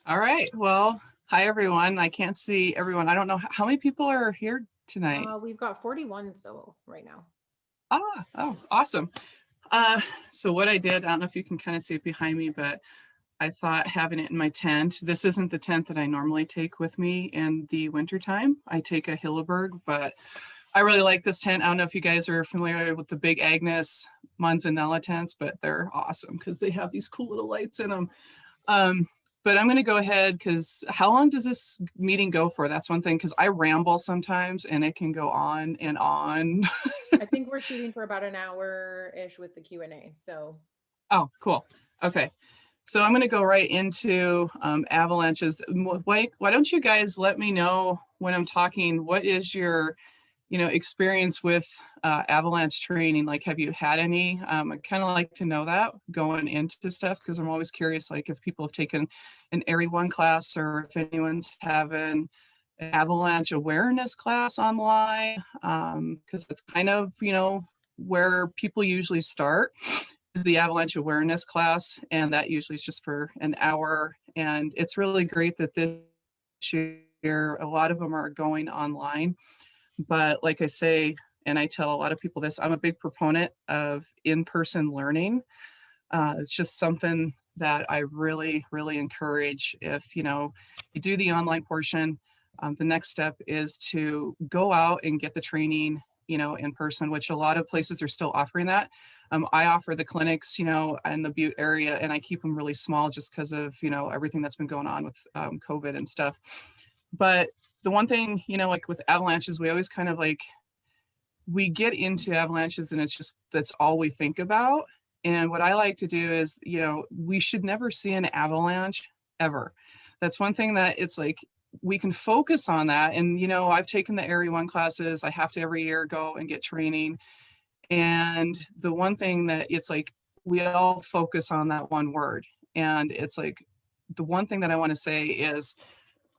All right. Well, hi everyone. I can't see everyone. I don't know how many people are here tonight. We've got 41 so right now. Oh, awesome. Uh, so what I did, I don't know if you can kind of see it behind me, but I thought having it in my tent. This isn't the tent that I normally take with me in the wintertime. I take a Hilleberg, but I really like this tent. I don't know if you guys are familiar with the big Agnes Manzanella tents, but they're awesome because they have these cool little lights in them. Um, but I'm going to go ahead because how long does this meeting go for? That's one thing because I ramble sometimes and it can go on and on. I think we're shooting for about an hour-ish with the Q&A. So Oh, cool. Okay. So I'm going to go right into avalanches. Why don't you guys let me know when I'm talking, what is your experience with avalanche training? Like, have you had any? I kind of like to know that going into stuff because I'm always curious, like if people have taken an Area 1 class or if anyone's having an avalanche awareness class online, because it's kind of, where people usually start is the avalanche awareness class. And that usually is just for an hour. And it's really great that this year, a lot of them are going online. But like I say, and I tell a lot of people this, I'm a big proponent of in-person learning. It's just something that I really, really encourage. If you do the online portion, the next step is to go out and get the training, in person, which a lot of places are still offering that. I offer the clinics, in the Butte area, and I keep them really small just because of, everything that's been going on with COVID and stuff. But the one thing, like with avalanches, we always kind of we get into avalanches and it's just, that's all we think about. And what I like to do is, we should never see an avalanche ever. That's one thing that it's like, we can focus on that. And, I've taken the Area 1 classes. I have to every year go and get training. And the one thing that it's like, we all focus on that one word. And it's like, the one thing that I want to say is,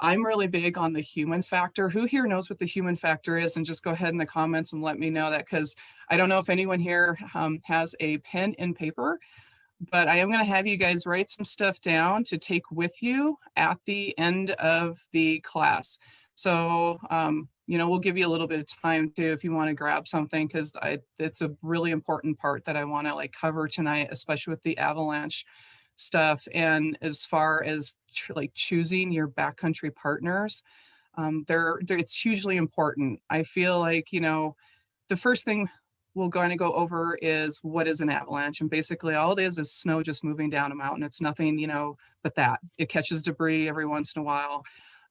I'm really big on the human factor. Who here knows what the human factor is? And just go ahead in the comments and let me know that, because I don't know if anyone here has a pen and paper, but I am going to have you guys write some stuff down to take with you at the end of the class. So, we'll give you a little bit of time too if you want to grab something, because it's a really important part that I want to cover tonight, especially with the avalanche stuff. And as far as choosing your backcountry partners, they're it's hugely important. I feel like, the first thing we're going to go over is what is an avalanche. And basically all it is snow just moving down a mountain. It's nothing, but that. It catches debris every once in a while.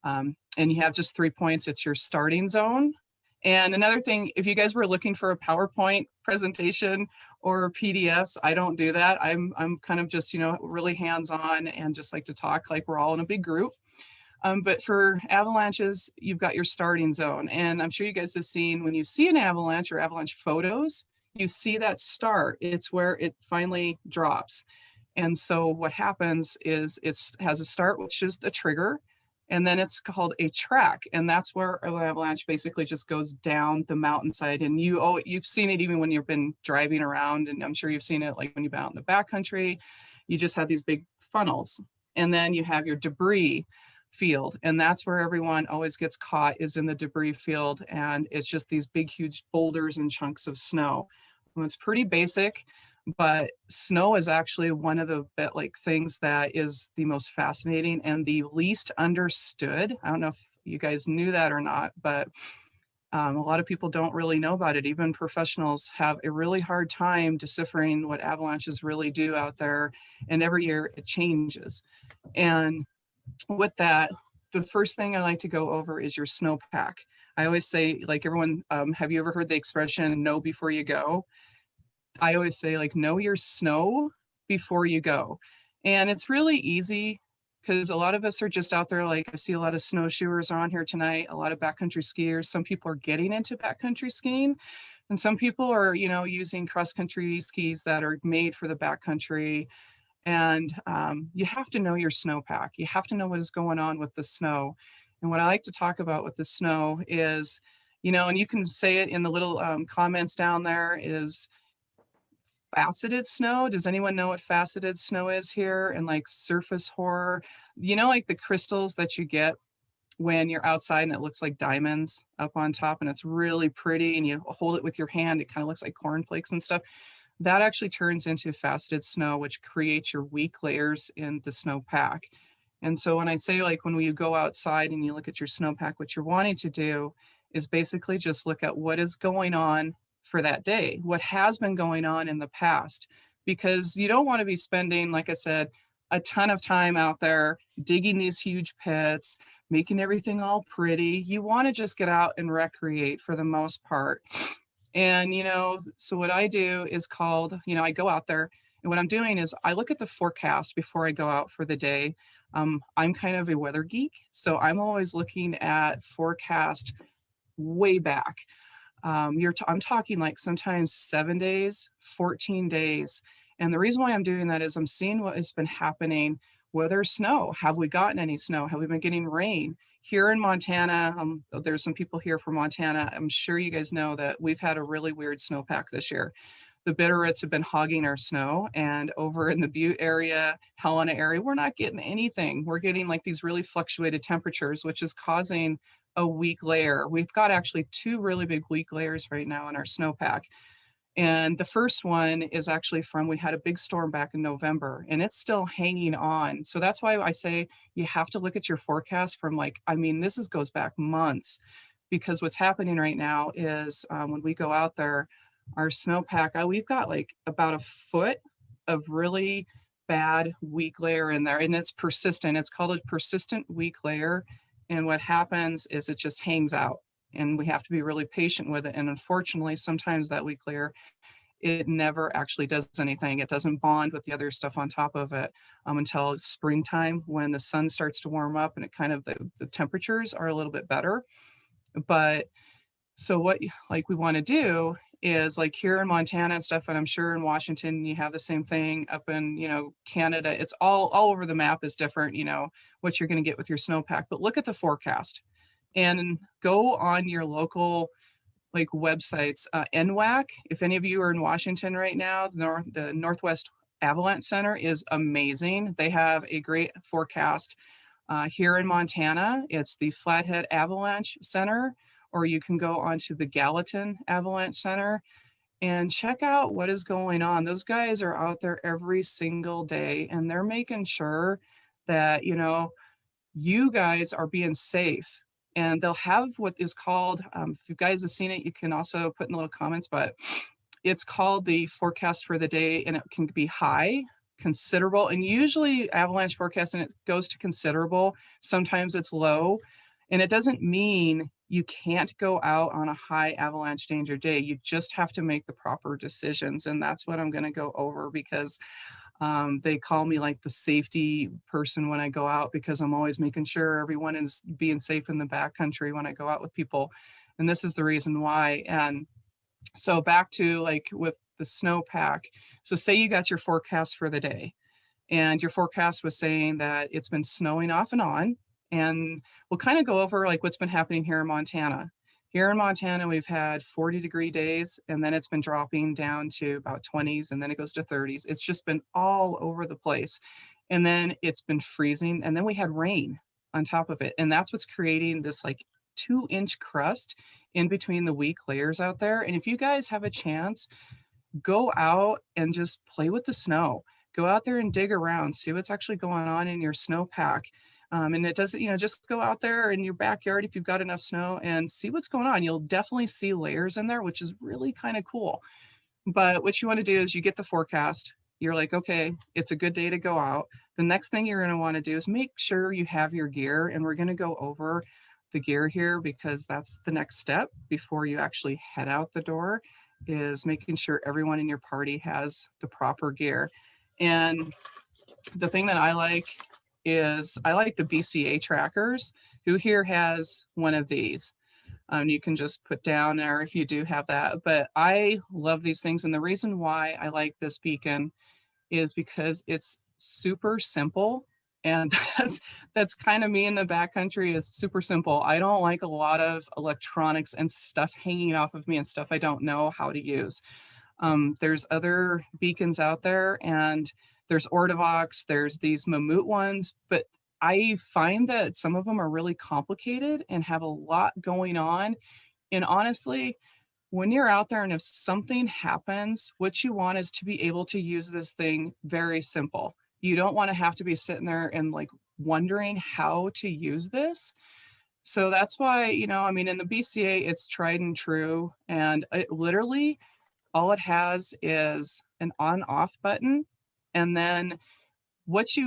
And you have just 3 points. It's your starting zone. And another thing, if you guys were looking for a PowerPoint presentation or PDFs, I don't do that. I'm kind of just, really hands-on and just like to talk like we're all in a big group. But for avalanches, you've got your starting zone. And I'm sure you guys have seen when you see an avalanche or avalanche photos, you see that start. It's where it finally drops. And so what happens is it has a start, which is the trigger. And then it's called a track. And that's where an avalanche basically just goes down the mountainside. And you've seen it even when you've been driving around. And I'm sure you've seen it like when you've been out in the backcountry, you just have these big funnels. And then you have your debris field, and that's where everyone always gets caught, is in the debris field. And it's just these big huge boulders and chunks of snow. And it's pretty basic, but snow is actually one of the things that is the most fascinating and the least understood. I don't know if you guys knew that or not, but a lot of people don't really know about it. Even professionals have a really hard time deciphering what avalanches really do out there. And every year it changes. And with that, the first thing I like to go over is your snowpack. I always say, everyone, have you ever heard the expression, know before you go? I always say, know your snow before you go. And it's really easy because a lot of us are just out there. I see a lot of snowshoers on here tonight, a lot of backcountry skiers. Some people are getting into backcountry skiing, and some people are, using cross-country skis that are made for the backcountry. And you have to know your snowpack. You have to know what is going on with the snow. And what I like to talk about with the snow is, and you can say it in the little comments down there, is faceted snow. Does anyone know what faceted snow is here? And surface horror. You know, like the crystals that you get when you're outside and it looks like diamonds up on top and it's really pretty and you hold it with your hand, it kind of looks like cornflakes and stuff. That actually turns into faceted snow, which creates your weak layers in the snowpack. And so when I say, like, when you go outside and you look at your snowpack, what you're wanting to do is basically just look at what is going on for that day, what has been going on in the past, because you don't want to be spending, like I said, a ton of time out there digging these huge pits, making everything all pretty. You want to just get out and recreate for the most part. And, so what I do is called, I go out there and what I'm doing is I look at the forecast before I go out for the day. I'm kind of a weather geek, so I'm always looking at forecast way back. I'm talking like sometimes 7 days, 14 days. And the reason why I'm doing that is I'm seeing what has been happening. Whether snow, have we gotten any snow? Have we been getting rain? Here in Montana, there's some people here from Montana. I'm sure you guys know that we've had a really weird snowpack this year. The Bitterroots have been hogging our snow, and over in the Butte area, Helena area, we're not getting anything. We're getting like these really fluctuated temperatures, which is causing a weak layer. We've got actually 2 really big weak layers right now in our snowpack. And the first one is actually we had a big storm back in November and it's still hanging on. So that's why I say you have to look at your forecast from this goes back months, because what's happening right now is when we go out there, our snowpack, we've got like about a foot of really bad weak layer in there, and it's persistent. It's called a persistent weak layer. And what happens is it just hangs out and we have to be really patient with it. And unfortunately, sometimes that weak layer, it never actually does anything. It doesn't bond with the other stuff on top of it until springtime, when the sun starts to warm up and it kind of, the temperatures are a little bit better. But so what we want to do is, like here in Montana and stuff, and I'm sure in Washington you have the same thing, up in Canada, it's all over the map is different, what you're going to get with your snowpack. But look at the forecast and go on your local websites. NWAC, if any of you are in Washington right now, the Northwest Avalanche Center is amazing. They have a great forecast. Here in Montana, it's the Flathead Avalanche Center, or you can go onto the Gallatin Avalanche Center and check out what is going on. Those guys are out there every single day and they're making sure that, you guys are being safe. And they'll have what is called, if you guys have seen it, you can also put in the little comments, but it's called the forecast for the day, and it can be high, considerable, and usually avalanche forecast, and it goes to considerable. Sometimes it's low, and it doesn't mean you can't go out on a high avalanche danger day. You just have to make the proper decisions, and that's what I'm going to go over, because they call me like the safety person when I go out, because I'm always making sure everyone is being safe in the backcountry when I go out with people. And this is the reason why. And so back to with the snowpack. So say you got your forecast for the day and your forecast was saying that it's been snowing off and on. And we'll kind of go over what's been happening here in Montana. Here in Montana, we've had 40-degree days, and then it's been dropping down to about 20s, and then it goes to 30s. It's just been all over the place. And then it's been freezing, and then we had rain on top of it. And that's what's creating this 2-inch crust in between the weak layers out there. And if you guys have a chance, go out and just play with the snow. Go out there and dig around, see what's actually going on in your snowpack. And it doesn't, just go out there in your backyard if you've got enough snow and see what's going on. You'll definitely see layers in there, which is really kind of cool. But what you want to do is you get the forecast. You're like, okay, it's a good day to go out. The next thing you're going to want to do is make sure you have your gear. And we're going to go over the gear here, because that's the next step before you actually head out the door, is making sure everyone in your party has the proper gear. And the thing that I like is I like the BCA trackers. Who here has one of these? You can just put down there if you do have that. But I love these things. And the reason why I like this beacon is because it's super simple. And that's kind of me in the backcountry, is super simple. I don't like a lot of electronics and stuff hanging off of me and stuff I don't know how to use. There's other beacons out there, and there's Ortovox, there's these Mammut ones, but I find that some of them are really complicated and have a lot going on. And honestly, when you're out there and if something happens, what you want is to be able to use this thing very simple. You don't want to have to be sitting there and like wondering how to use this. So that's why, I mean, in the BCA, it's tried and true. And it literally, all it has is an on off button. And then what's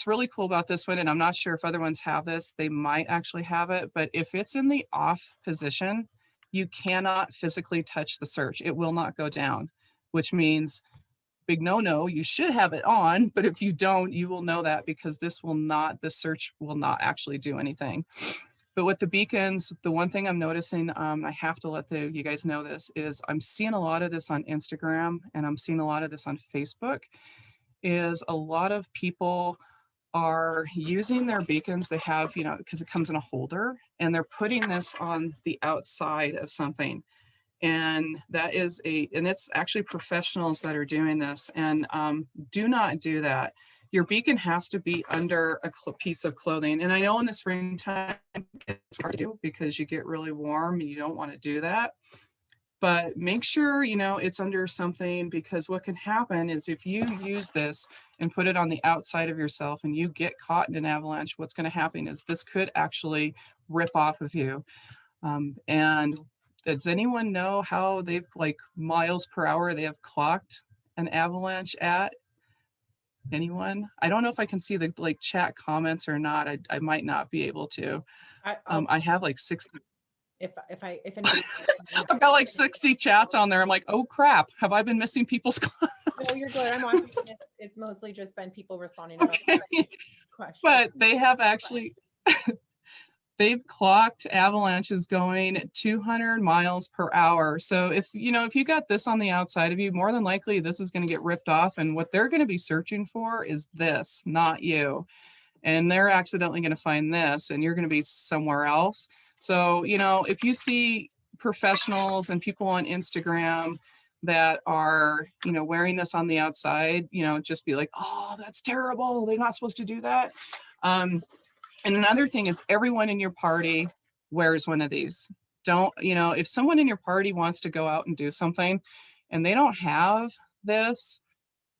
really cool about this one, and I'm not sure if other ones have this, they might actually have it, but if it's in the off position, you cannot physically touch the search. It will not go down, which means big no, you should have it on, but if you don't, you will know that because this search will not actually do anything. But with the beacons, the one thing I'm noticing, I have to let you guys know this, is I'm seeing a lot of this on Instagram and I'm seeing a lot of this on Facebook, is a lot of people are using their beacons. They have, because it comes in a holder, and they're putting this on the outside of something. And and it's actually professionals that are doing this. And do not do that. Your beacon has to be under a piece of clothing. And I know in the springtime, it's hard to do because you get really warm and you don't want to do that. But make sure, it's under something, because what can happen is if you use this and put it on the outside of yourself and you get caught in an avalanche, what's going to happen is this could actually rip off of you. And does anyone know how they've, like, miles per hour they have clocked an avalanche at? Anyone? I don't know if I can see the chat comments or not. I might not be able to. I have like 60. If anybody, I've got like 60 chats on there. I'm like, oh crap, have I been missing people's comments? No, you're good. I'm watching it. It's mostly just been people responding to questions. But they have actually they've clocked avalanches going 200 miles per hour. So if you got this on the outside of you, more than likely this is going to get ripped off, and what they're going to be searching for is this, not you. And they're accidentally going to find this and you're going to be somewhere else. So, if you see professionals and people on Instagram that are, wearing this on the outside, just be like, oh, that's terrible. They're not supposed to do that. And another thing is everyone in your party wears one of these. Don't, if someone in your party wants to go out and do something and they don't have this,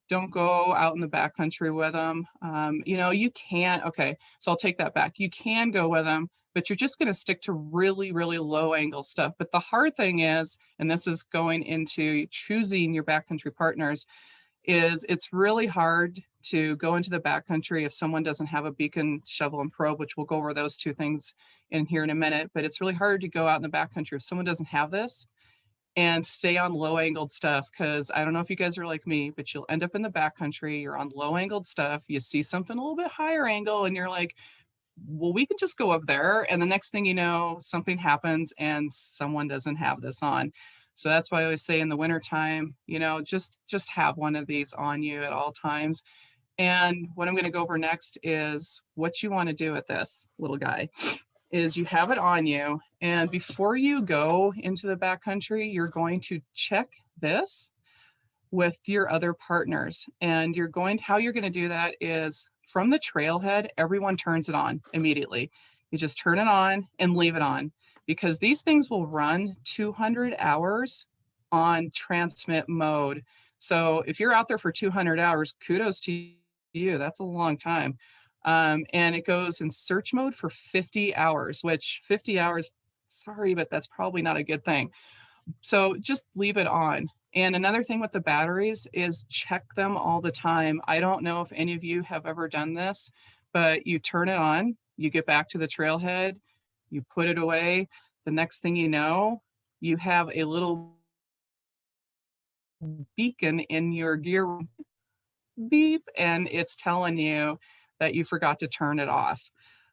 don't go out in the backcountry with them. You can't, okay, so I'll take that back. You can go with them, but you're just going to stick to really, really low angle stuff. But the hard thing is, and this is going into choosing your backcountry partners, is it's really hard to go into the backcountry if someone doesn't have a beacon, shovel, and probe, which we'll go over those two things in here in a minute. But it's really hard to go out in the backcountry if someone doesn't have this and stay on low angled stuff. Because I don't know if you guys are like me, but you'll end up in the backcountry, you're on low angled stuff, you see something a little bit higher angle and you're like, well, we can just go up there. And the next thing you know, something happens and someone doesn't have this on. So that's why I always say in the wintertime, just have one of these on you at all times. And what I'm going to go over next is what you want to do with this little guy is you have it on you. And before you go into the backcountry, you're going to check this with your other partners. And how you're going to do that is from the trailhead, everyone turns it on immediately. You just turn it on and leave it on, because these things will run 200 hours on transmit mode. So if you're out there for 200 hours, kudos to you. That's a long time. And it goes in search mode for 50 hours, which 50 hours, sorry, but that's probably not a good thing. So just leave it on. And another thing with the batteries is check them all the time. I don't know if any of you have ever done this, but you turn it on, you get back to the trailhead, you put it away. The next thing you know, you have a little beacon in your gear, beep, and it's telling you that you forgot to turn it off.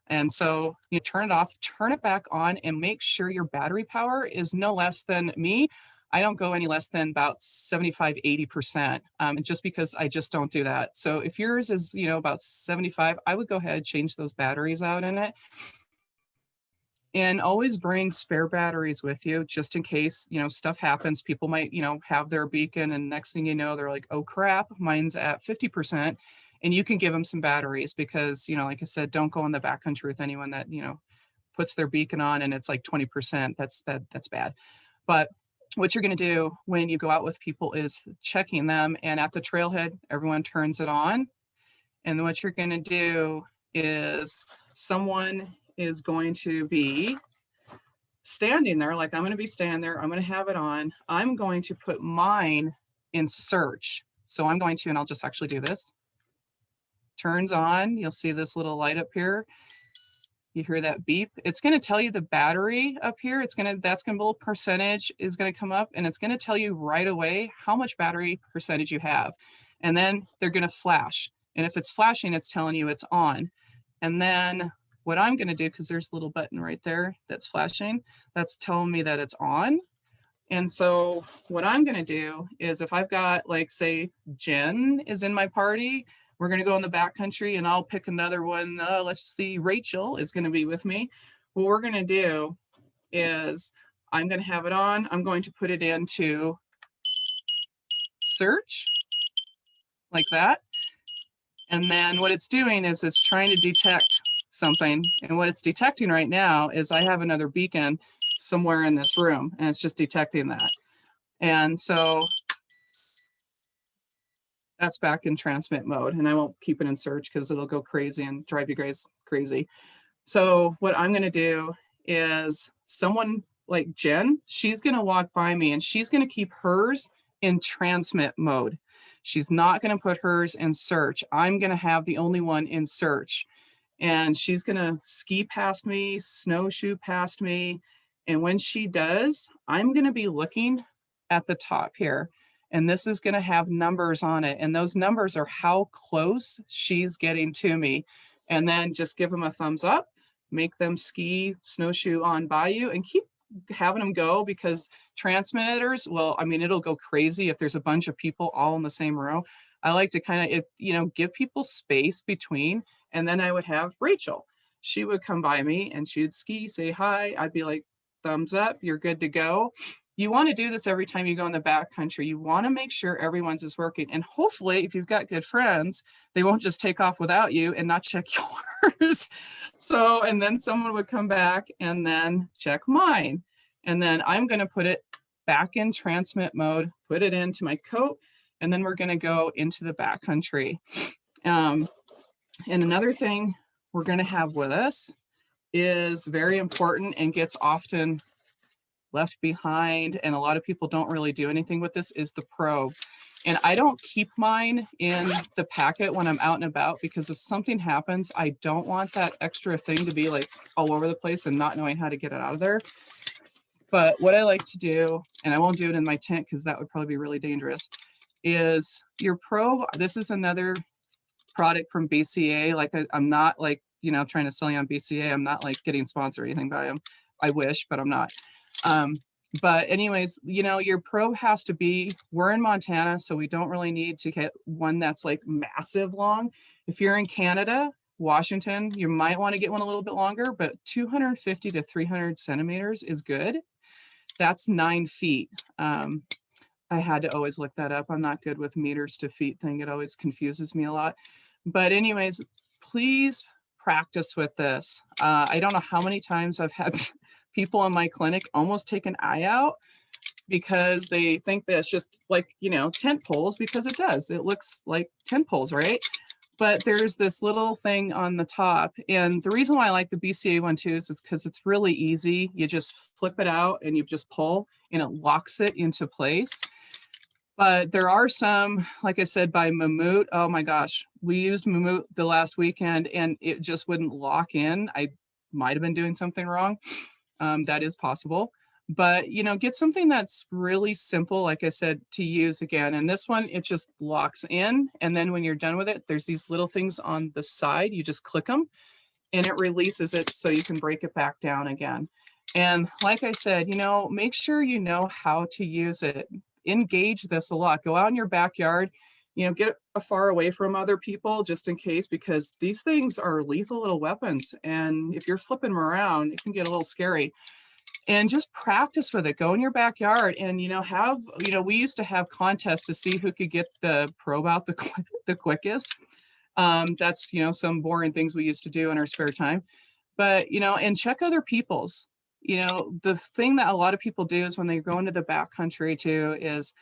And so you turn it off, turn it back on, and make sure your battery power is no less than me. I don't go any less than about 75, 80%, just because I just don't do that. So if yours is, about 75, I would go ahead and change those batteries out in it. And always bring spare batteries with you just in case, stuff happens. People might, have their beacon and next thing you know, they're like, oh crap, mine's at 50%. And you can give them some batteries because, you know, like I said, don't go in the backcountry with anyone that, you know, puts their beacon on and it's like 20%. That's bad. But what you're going to do when you go out with people is checking them, and at the trailhead, everyone turns it on. And then what you're going to do is someone is going to be standing there, like I'm going to be standing there. I'm going to have it on. I'm going to put mine in search. So I'm going to, and I'll just actually do this. Turns on. You'll see this little light up here. You hear that beep. It's going to tell you the battery up here. That's going to be a little percentage is going to come up, and it's going to tell you right away how much battery percentage you have. And then they're going to flash. And if it's flashing, it's telling you it's on. And then what I'm going to do, because there's a little button right there that's flashing, that's telling me that it's on. And so what I'm going to do is if I've got, like, say, Jen is in my party, we're going to go in the backcountry, and I'll pick another one. Let's see, Rachel is going to be with me. What we're going to do is I'm going to have it on. I'm going to put it into search like that. And then what it's doing is it's trying to detect something. And what it's detecting right now is I have another beacon somewhere in this room, and it's just detecting that. And so that's back in transmit mode, and I won't keep it in search because it'll go crazy and drive you guys crazy. So what I'm going to do is someone like Jen, she's going to walk by me, and she's going to keep hers in transmit mode. She's not going to put hers in search. I'm going to have the only one in search, and she's going to ski past me, snowshoe past me. And when she does, I'm going to be looking at the top here. And this is going to have numbers on it. And those numbers are how close she's getting to me. And then just give them a thumbs up, make them ski, snowshoe on by you, and keep having them go, because transmitters, well, I mean, it'll go crazy if there's a bunch of people all in the same row. I like to kind of, you know, give people space between. And then I would have Rachel. She would come by me and she'd ski, say hi. I'd be like, thumbs up, you're good to go. You want to do this every time you go in the backcountry. You want to make sure everyone's is working. And hopefully, if you've got good friends, they won't just take off without you and not check yours. So, and then someone would come back and then check mine. And then I'm going to put it back in transmit mode, put it into my coat, and then we're going to go into the backcountry. And another thing we're going to have with us is very important and gets often left behind, and a lot of people don't really do anything with this, is the probe. And I don't keep mine in the packet when I'm out and about, because if something happens, I don't want that extra thing to be like all over the place and not knowing how to get it out of there. But what I like to do, and I won't do it in my tent because that would probably be really dangerous, is your probe. This is another product from BCA. Like I'm not like, you know, trying to sell you on BCA. I'm not like getting sponsored or anything by them. I wish, but I'm not. But anyways, you know, your probe has to be, we're in Montana, so we don't really need to get one that's like massive long. If you're in Canada, Washington, you might want to get one a little bit longer, but 250 to 300 centimeters is good. That's 9 feet. I had to always look that up. I'm not good with meters to feet thing. It always confuses me a lot. But anyways, please practice with this. I don't know how many times I've had people in my clinic almost take an eye out because they think that it's just like, you know, tent poles, because it does. It looks like tent poles, right? But there's this little thing on the top. And the reason why I like the BCA one too is because it's really easy. You just flip it out and you just pull and it locks it into place. But there are some, like I said, by Mammut. Oh my gosh, we used Mammut the last weekend and it just wouldn't lock in. I might have been doing something wrong. That is possible. But, you know, get something that's really simple, like I said, to use again. And this one, it just locks in. And then when you're done with it, there's these little things on the side. You just click them and it releases it so you can break it back down again. And like I said, you know, make sure you know how to use it. Engage this a lot. Go out in your backyard, you know, get far away from other people just in case, because these things are lethal little weapons. And if you're flipping them around, it can get a little scary. And just practice with it. Go in your backyard and, you know, have, you know, we used to have contests to see who could get the probe out the quickest. That's, some boring things we used to do in our spare time. But, and check other people's. The thing that a lot of people do is when they go into the backcountry too, is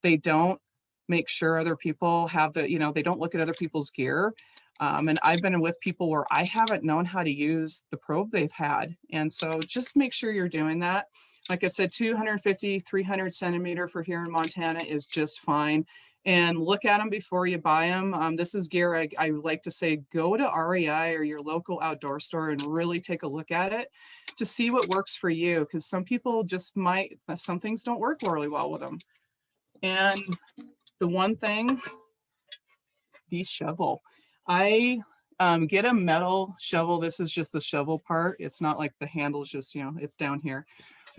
they don't make sure other people have they don't look at other people's gear. And I've been with people where I haven't known how to use the probe they've had. And so just make sure you're doing that. Like I said, 250, 300 centimeter for here in Montana is just fine. And look at them before you buy them. This is gear I like to say, go to REI or your local outdoor store and really take a look at it to see what works for you. Because some people some things don't work really well with them. And the one thing, the shovel. I get a metal shovel. This is just the shovel part. It's not like the handle is just, it's down here.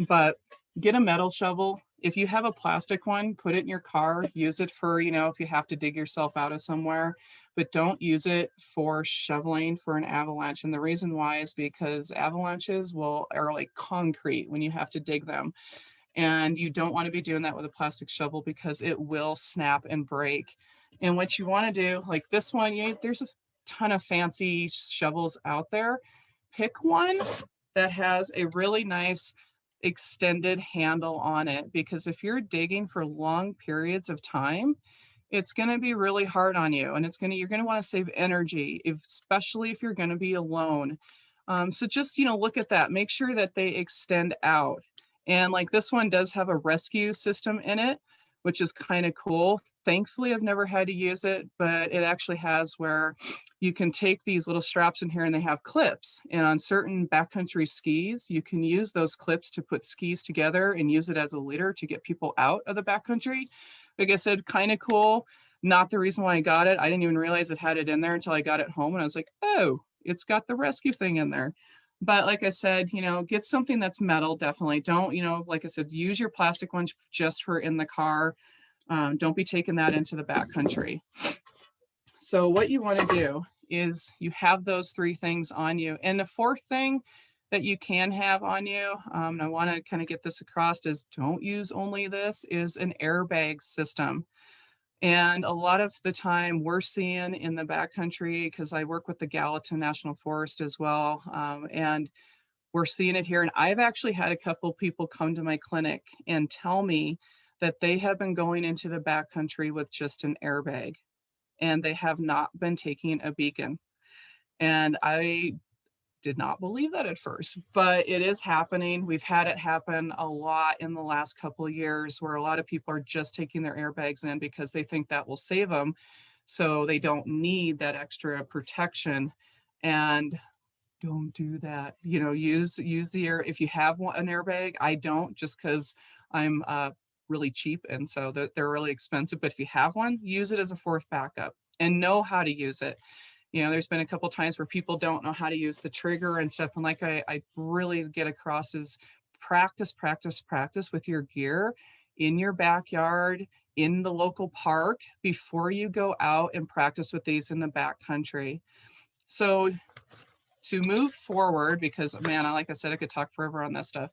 But get a metal shovel. If you have a plastic one, put it in your car. Use it for, if you have to dig yourself out of somewhere. But don't use it for shoveling for an avalanche. And the reason why is because avalanches are like concrete when you have to dig them. And you don't want to be doing that with a plastic shovel because it will snap and break. And what you want to do, like this one, there's a ton of fancy shovels out there. Pick one that has a really nice extended handle on it, because if you're digging for long periods of time, it's going to be really hard on you, and you're going to want to save energy, especially if you're going to be alone. So just, look at that. Make sure that they extend out. And like this one does have a rescue system in it, which is kind of cool. Thankfully, I've never had to use it, but it actually has where you can take these little straps in here and they have clips. And on certain backcountry skis, you can use those clips to put skis together and use it as a leader to get people out of the backcountry. Like I said, kind of cool. Not the reason why I got it. I didn't even realize it had it in there until I got it home. And I was like, oh, it's got the rescue thing in there. But like I said, get something that's metal, definitely. Don't, like I said, use your plastic ones just for in the car. Don't be taking that into the backcountry. So what you want to do is you have those three things on you. And the fourth thing that you can have on you, and I want to kind of get this across, is don't use only this, is an airbag system. And a lot of the time we're seeing in the backcountry, because I work with the Gallatin National Forest as well, and we're seeing it here. And I've actually had a couple people come to my clinic and tell me that they have been going into the backcountry with just an airbag, and they have not been taking a beacon. And I did not believe that at first, but it is happening. We've had it happen a lot in the last couple of years, where a lot of people are just taking their airbags in because they think that will save them, so they don't need that extra protection. And don't do that. Use the air. If you have an airbag, I don't, just because I'm really cheap, and so they're really expensive. But if you have one, use it as a fourth backup and know how to use it. There's been a couple times where people don't know how to use the trigger and stuff. And like I really get across is practice with your gear in your backyard, in the local park, before you go out and practice with these in the backcountry. So to move forward, because man, like I said, I could talk forever on this stuff,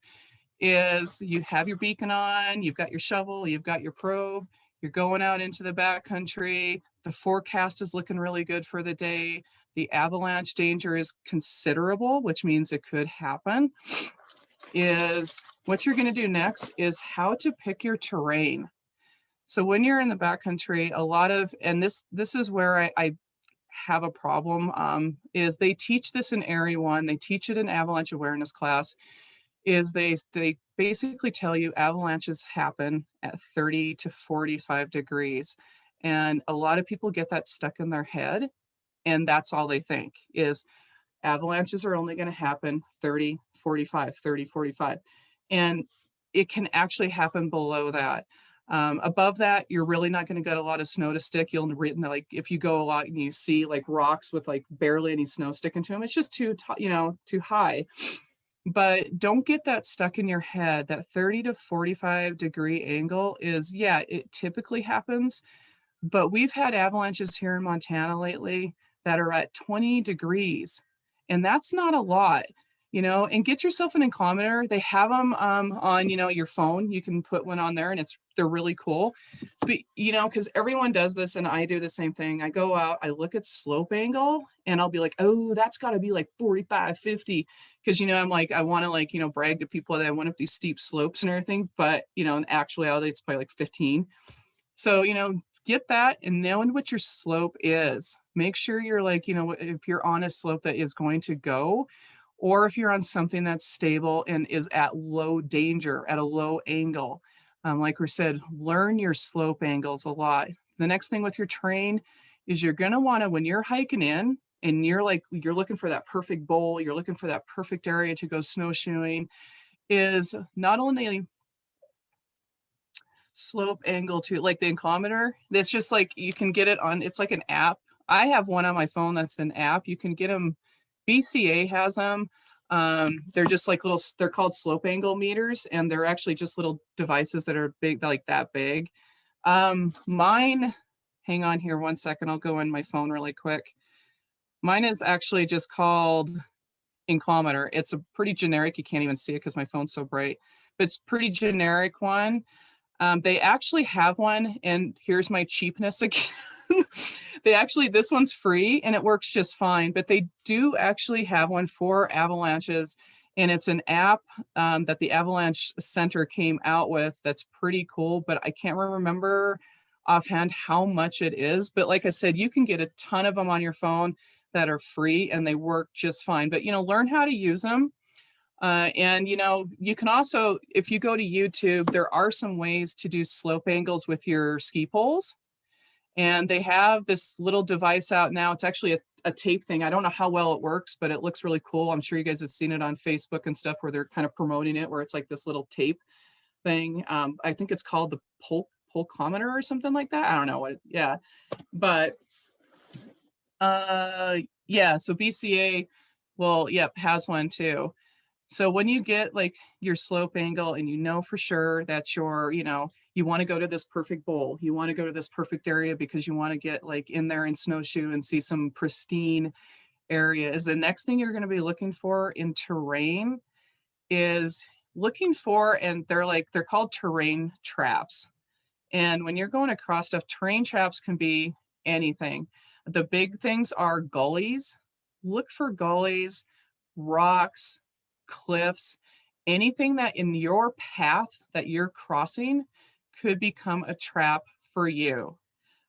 is you have your beacon on, you've got your shovel, you've got your probe, you're going out into the backcountry. The forecast is looking really good for the day. The avalanche danger is considerable, which means it could happen. Is what you're going to do next is how to pick your terrain. So when you're in the backcountry, a lot of, and this is where I have a problem, is they teach this in Area 1, they teach it in avalanche awareness class, is they basically tell you avalanches happen at 30 to 45 degrees. And a lot of people get that stuck in their head, and that's all they think is avalanches are only going to happen 30, 45, 30, 45. And it can actually happen below that. Above that, you're really not going to get a lot of snow to stick. You'll like if you go a lot and you see like rocks with like barely any snow sticking to them, it's just too high. But don't get that stuck in your head. That 30 to 45 degree angle is, it typically happens, but we've had avalanches here in Montana lately that are at 20 degrees, and that's not a lot. and get yourself an inclinometer. They have them on, your phone. You can put one on there and they're really cool. But, because everyone does this and I do the same thing. I go out, I look at slope angle and I'll be like, oh, that's got to be like 45, 50. Because, I'm like, I want to like, brag to people that I went up these steep slopes and everything. But, in actuality, it's probably like 15. So, get that and knowing what your slope is. Make sure you're like, if you're on a slope that is going to go, or if you're on something that's stable and is at low danger, at a low angle. Like we said, learn your slope angles a lot. The next thing with your terrain is you're going to want to, when you're hiking in and you're looking for that perfect bowl, you're looking for that perfect area to go snowshoeing, is not only slope angle to like the inclinometer. It's just like you can get it on, it's like an app. I have one on my phone that's an app. You can get them, BCA has them. They're just like they're called slope angle meters, and they're actually just little devices that are big, like that big. Mine, hang on here one second, I'll go in my phone really quick. Mine is actually just called inclinometer. It's a pretty generic, you can't even see it because my phone's so bright, but it's pretty generic one. They actually have one, and here's my cheapness again. This one's free and it works just fine, but they do actually have one for avalanches, and it's an app that the Avalanche Center came out with that's pretty cool, but I can't remember offhand how much it is. But like I said, you can get a ton of them on your phone that are free and they work just fine, but learn how to use them. And you can also, if you go to YouTube, there are some ways to do slope angles with your ski poles. And they have this little device out now. It's actually a tape thing. I don't know how well it works, but it looks really cool. I'm sure you guys have seen it on Facebook and stuff where they're kind of promoting it, where it's like this little tape thing. I think it's called the pulcometer or something like that. I don't know what, yeah. But yeah, so BCA, well, yep, has one too. So when you get like your slope angle and for sure that you want to go to this perfect bowl, you want to go to this perfect area because you want to get like in there and snowshoe and see some pristine area, is the next thing you're going to be looking for in terrain is looking for, and they're called terrain traps. And when you're going across stuff, terrain traps can be anything. The big things are gullies. Look for gullies, rocks, cliffs, anything that in your path that you're crossing could become a trap for you.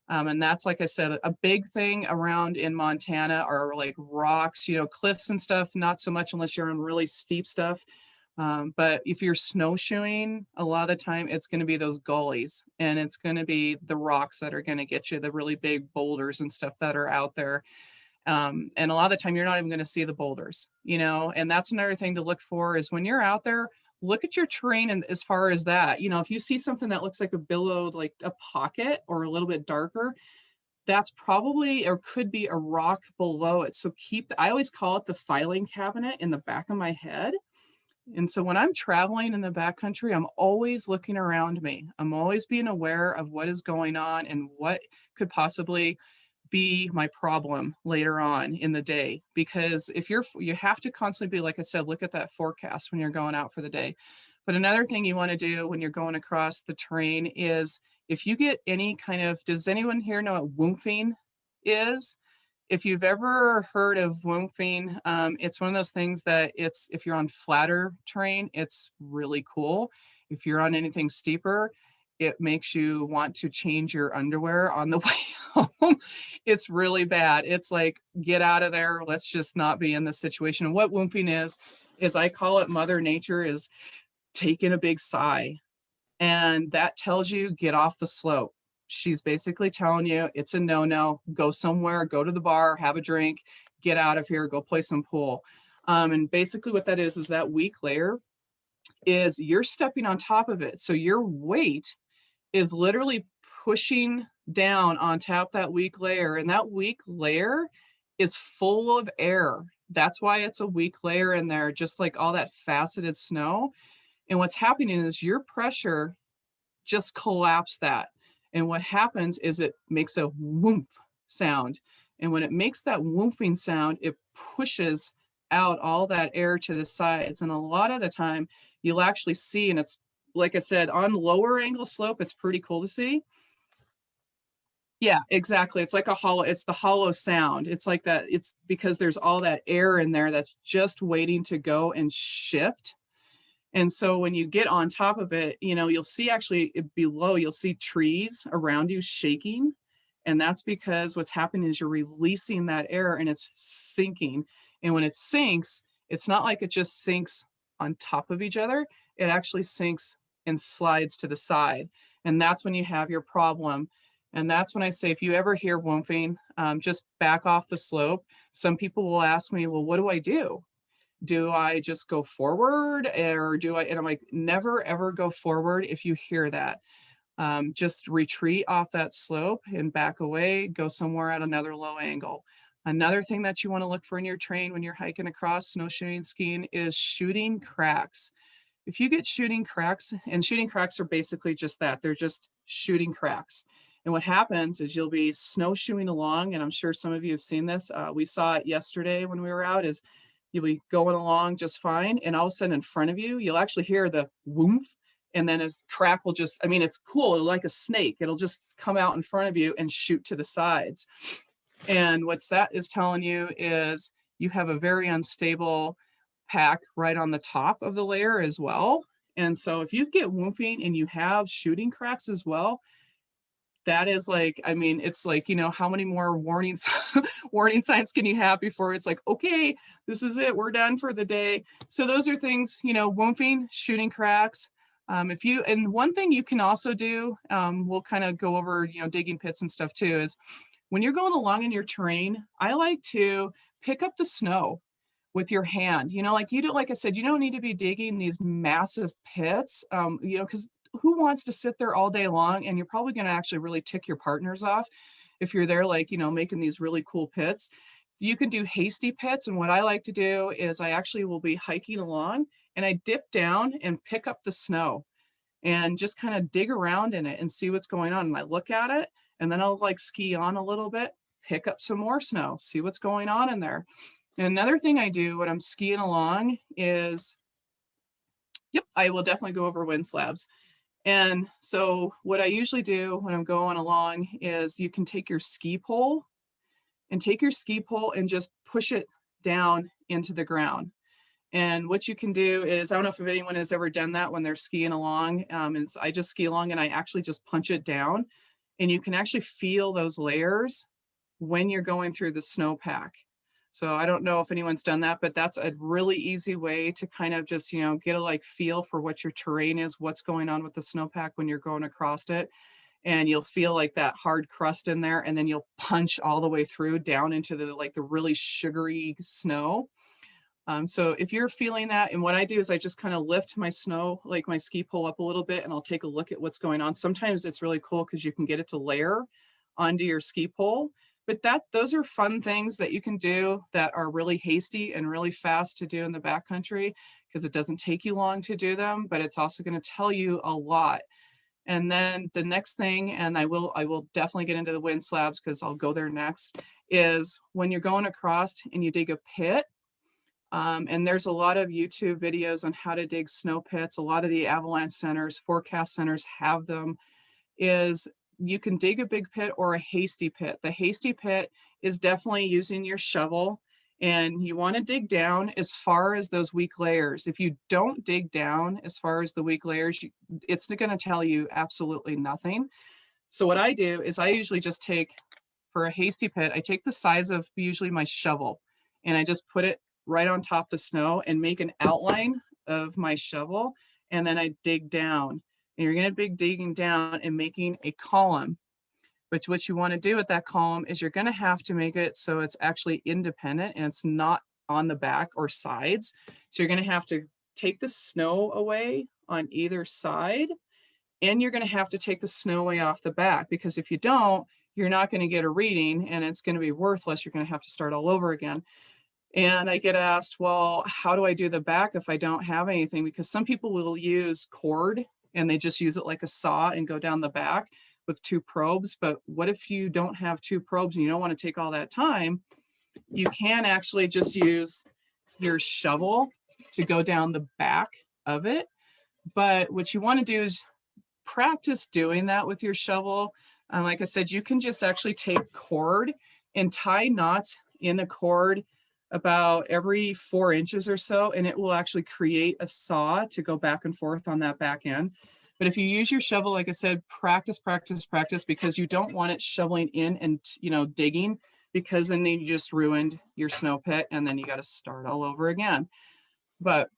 And that's, like I said, a big thing around in Montana are like rocks, cliffs and stuff, not so much unless you're on really steep stuff. But if you're snowshoeing, a lot of the time it's going to be those gullies, and it's going to be the rocks that are going to get you, the really big boulders and stuff that are out there. And a lot of the time you're not even going to see the boulders, and that's another thing to look for is when you're out there, look at your terrain. And as far as that, if you see something that looks like a billowed, like a pocket or a little bit darker, that's probably or could be a rock below it. So I always call it the filing cabinet in the back of my head. And so when I'm traveling in the backcountry, I'm always looking around me. I'm always being aware of what is going on and what could possibly be my problem later on in the day. Because if you have to constantly be, like I said, look at that forecast when you're going out for the day. But another thing you want to do when you're going across the terrain is if you get any kind of, does anyone here know what woofing is? If you've ever heard of woofing, it's one of those things that if you're on flatter terrain, it's really cool. If you're on anything steeper, it makes you want to change your underwear on the way home. It's really bad. It's like, get out of there. Let's just not be in this situation. And what woofing is I call it Mother Nature is taking a big sigh. And that tells you, get off the slope. She's basically telling you it's a no-no, go somewhere, go to the bar, have a drink, get out of here, go play some pool. And basically what that is that weak layer is you're stepping on top of it. So your weight is literally pushing down on top that weak layer, and that weak layer is full of air. That's why it's a weak layer in there, just like all that faceted snow. And what's happening is your pressure just collapsed that. And what happens is it makes a whoomph sound. And when it makes that whoomphing sound, it pushes out all that air to the sides. And a lot of the time you'll actually see, and it's, like I said, on lower angle slope, it's pretty cool to see. Yeah, exactly. It's like a hollow, it's the hollow sound. It's like that. It's because there's all that air in there that's just waiting to go and shift. And so when you get on top of it, you know, you'll see actually below, you'll see trees around you shaking. And that's because what's happening is you're releasing that air and it's sinking. And when it sinks, it's not like it just sinks on top of each other. It actually sinks and slides to the side. And that's when you have your problem. And that's when I say, if you ever hear woofing, just back off the slope. Some people will ask me, well, what do I do? Do I just go forward or do I, and I'm like, never ever go forward if you hear that. Just retreat off that slope and back away, go somewhere at another low angle. Another thing that you want to look for in your terrain when you're hiking across, snowshoeing, skiing is shooting cracks. If you get shooting cracks, and shooting cracks are basically just that, they're just shooting cracks. And what happens is you'll be snowshoeing along, and I'm sure some of you have seen this. We saw it yesterday when we were out, is you'll be going along just fine, and all of a sudden in front of you, you'll actually hear the woof, and then a crack will just, I mean, it's cool, like a snake. It'll just come out in front of you and shoot to the sides. And what's that is telling you is you have a very unstable pack right on the top of the layer as well. And so if you get woofing and you have shooting cracks as well, that is like, I mean, it's like, you know, how many more warnings, warning signs can you have before it's like, okay, this is it, we're done for the day. So those are things, you know, woofing, shooting cracks. If you, and one thing you can also do, we'll kind of go over, you know, digging pits and stuff too, is when you're going along in your terrain, I like to pick up the snow with your hand. You know, like you don't, like I said, you don't need to be digging these massive pits, you know, because who wants to sit there all day long? And you're probably going to actually really tick your partners off if you're there, like, you know, making these really cool pits. You can do hasty pits. And what I like to do is I actually will be hiking along and I dip down and pick up the snow and just kind of dig around in it and see what's going on. And I look at it and then I'll like ski on a little bit, pick up some more snow, see what's going on in there. And another thing I do when I'm skiing along is, yep, I will definitely go over wind slabs. And so what I usually do when I'm going along is you can take your ski pole and just push it down into the ground. And what you can do is, I don't know if anyone has ever done that when they're skiing along. And so I just ski along and I actually just punch it down. And you can actually feel those layers when you're going through the snowpack. So I don't know if anyone's done that, but that's a really easy way to kind of just, you know, get a like feel for what your terrain is, what's going on with the snowpack when you're going across it. And you'll feel like that hard crust in there, and then you'll punch all the way through down into the like the really sugary snow. So if you're feeling that, and what I do is I just kind of lift my snow, like my ski pole up a little bit, and I'll take a look at what's going on. Sometimes it's really cool because you can get it to layer onto your ski pole. But those are fun things that you can do that are really hasty and really fast to do in the backcountry, because it doesn't take you long to do them, but it's also going to tell you a lot. And then the next thing, and I will definitely get into the wind slabs because I'll go there next, is when you're going across and you dig a pit. And there's a lot of YouTube videos on how to dig snow pits. A lot of the avalanche centers, forecast centers have them. Is you can dig a big pit or a hasty pit. The hasty pit is definitely using your shovel, and you want to dig down as far as those weak layers. If you don't dig down as far as the weak layers, it's going to tell you absolutely nothing. So what I do is I usually just take, for a hasty pit, I take the size of usually my shovel and I just put it right on top of the snow and make an outline of my shovel, and then I dig down. And you're going to be digging down and making a column. But what you want to do with that column is you're going to have to make it so it's actually independent and it's not on the back or sides. So you're going to have to take the snow away on either side, and you're going to have to take the snow away off the back, because if you don't, you're not going to get a reading and it's going to be worthless. You're going to have to start all over again. And I get asked, well, how do I do the back if I don't have anything? Because some people will use cord and they just use it like a saw and go down the back with 2 probes. But what if you don't have 2 probes and you don't want to take all that time? You can actually just use your shovel to go down the back of it. But what you want to do is practice doing that with your shovel. Like I said, you can just actually take cord and tie knots in a cord about every 4 inches or so, and it will actually create a saw to go back and forth on that back end. But if you use your shovel, like I said, practice, practice, practice, because you don't want it shoveling in and, you know, digging, because then you just ruined your snow pit and then you got to start all over again. But,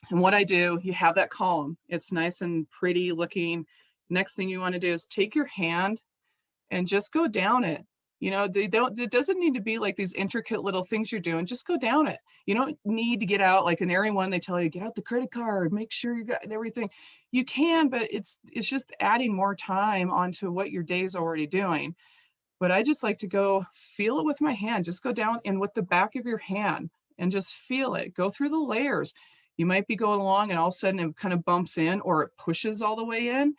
and what I do, you have that column. It's nice and pretty looking. Next thing you want to do is take your hand and just go down it. You know, it doesn't need to be like these intricate little things you're doing. Just go down it. You don't need to get out like in area one, they tell you, get out the credit card, make sure you got everything. You can, but it's just adding more time onto what your day's already doing. But I just like to go feel it with my hand. Just go down and with the back of your hand and just feel it. Go through the layers. You might be going along and all of a sudden it kind of bumps in or it pushes all the way in.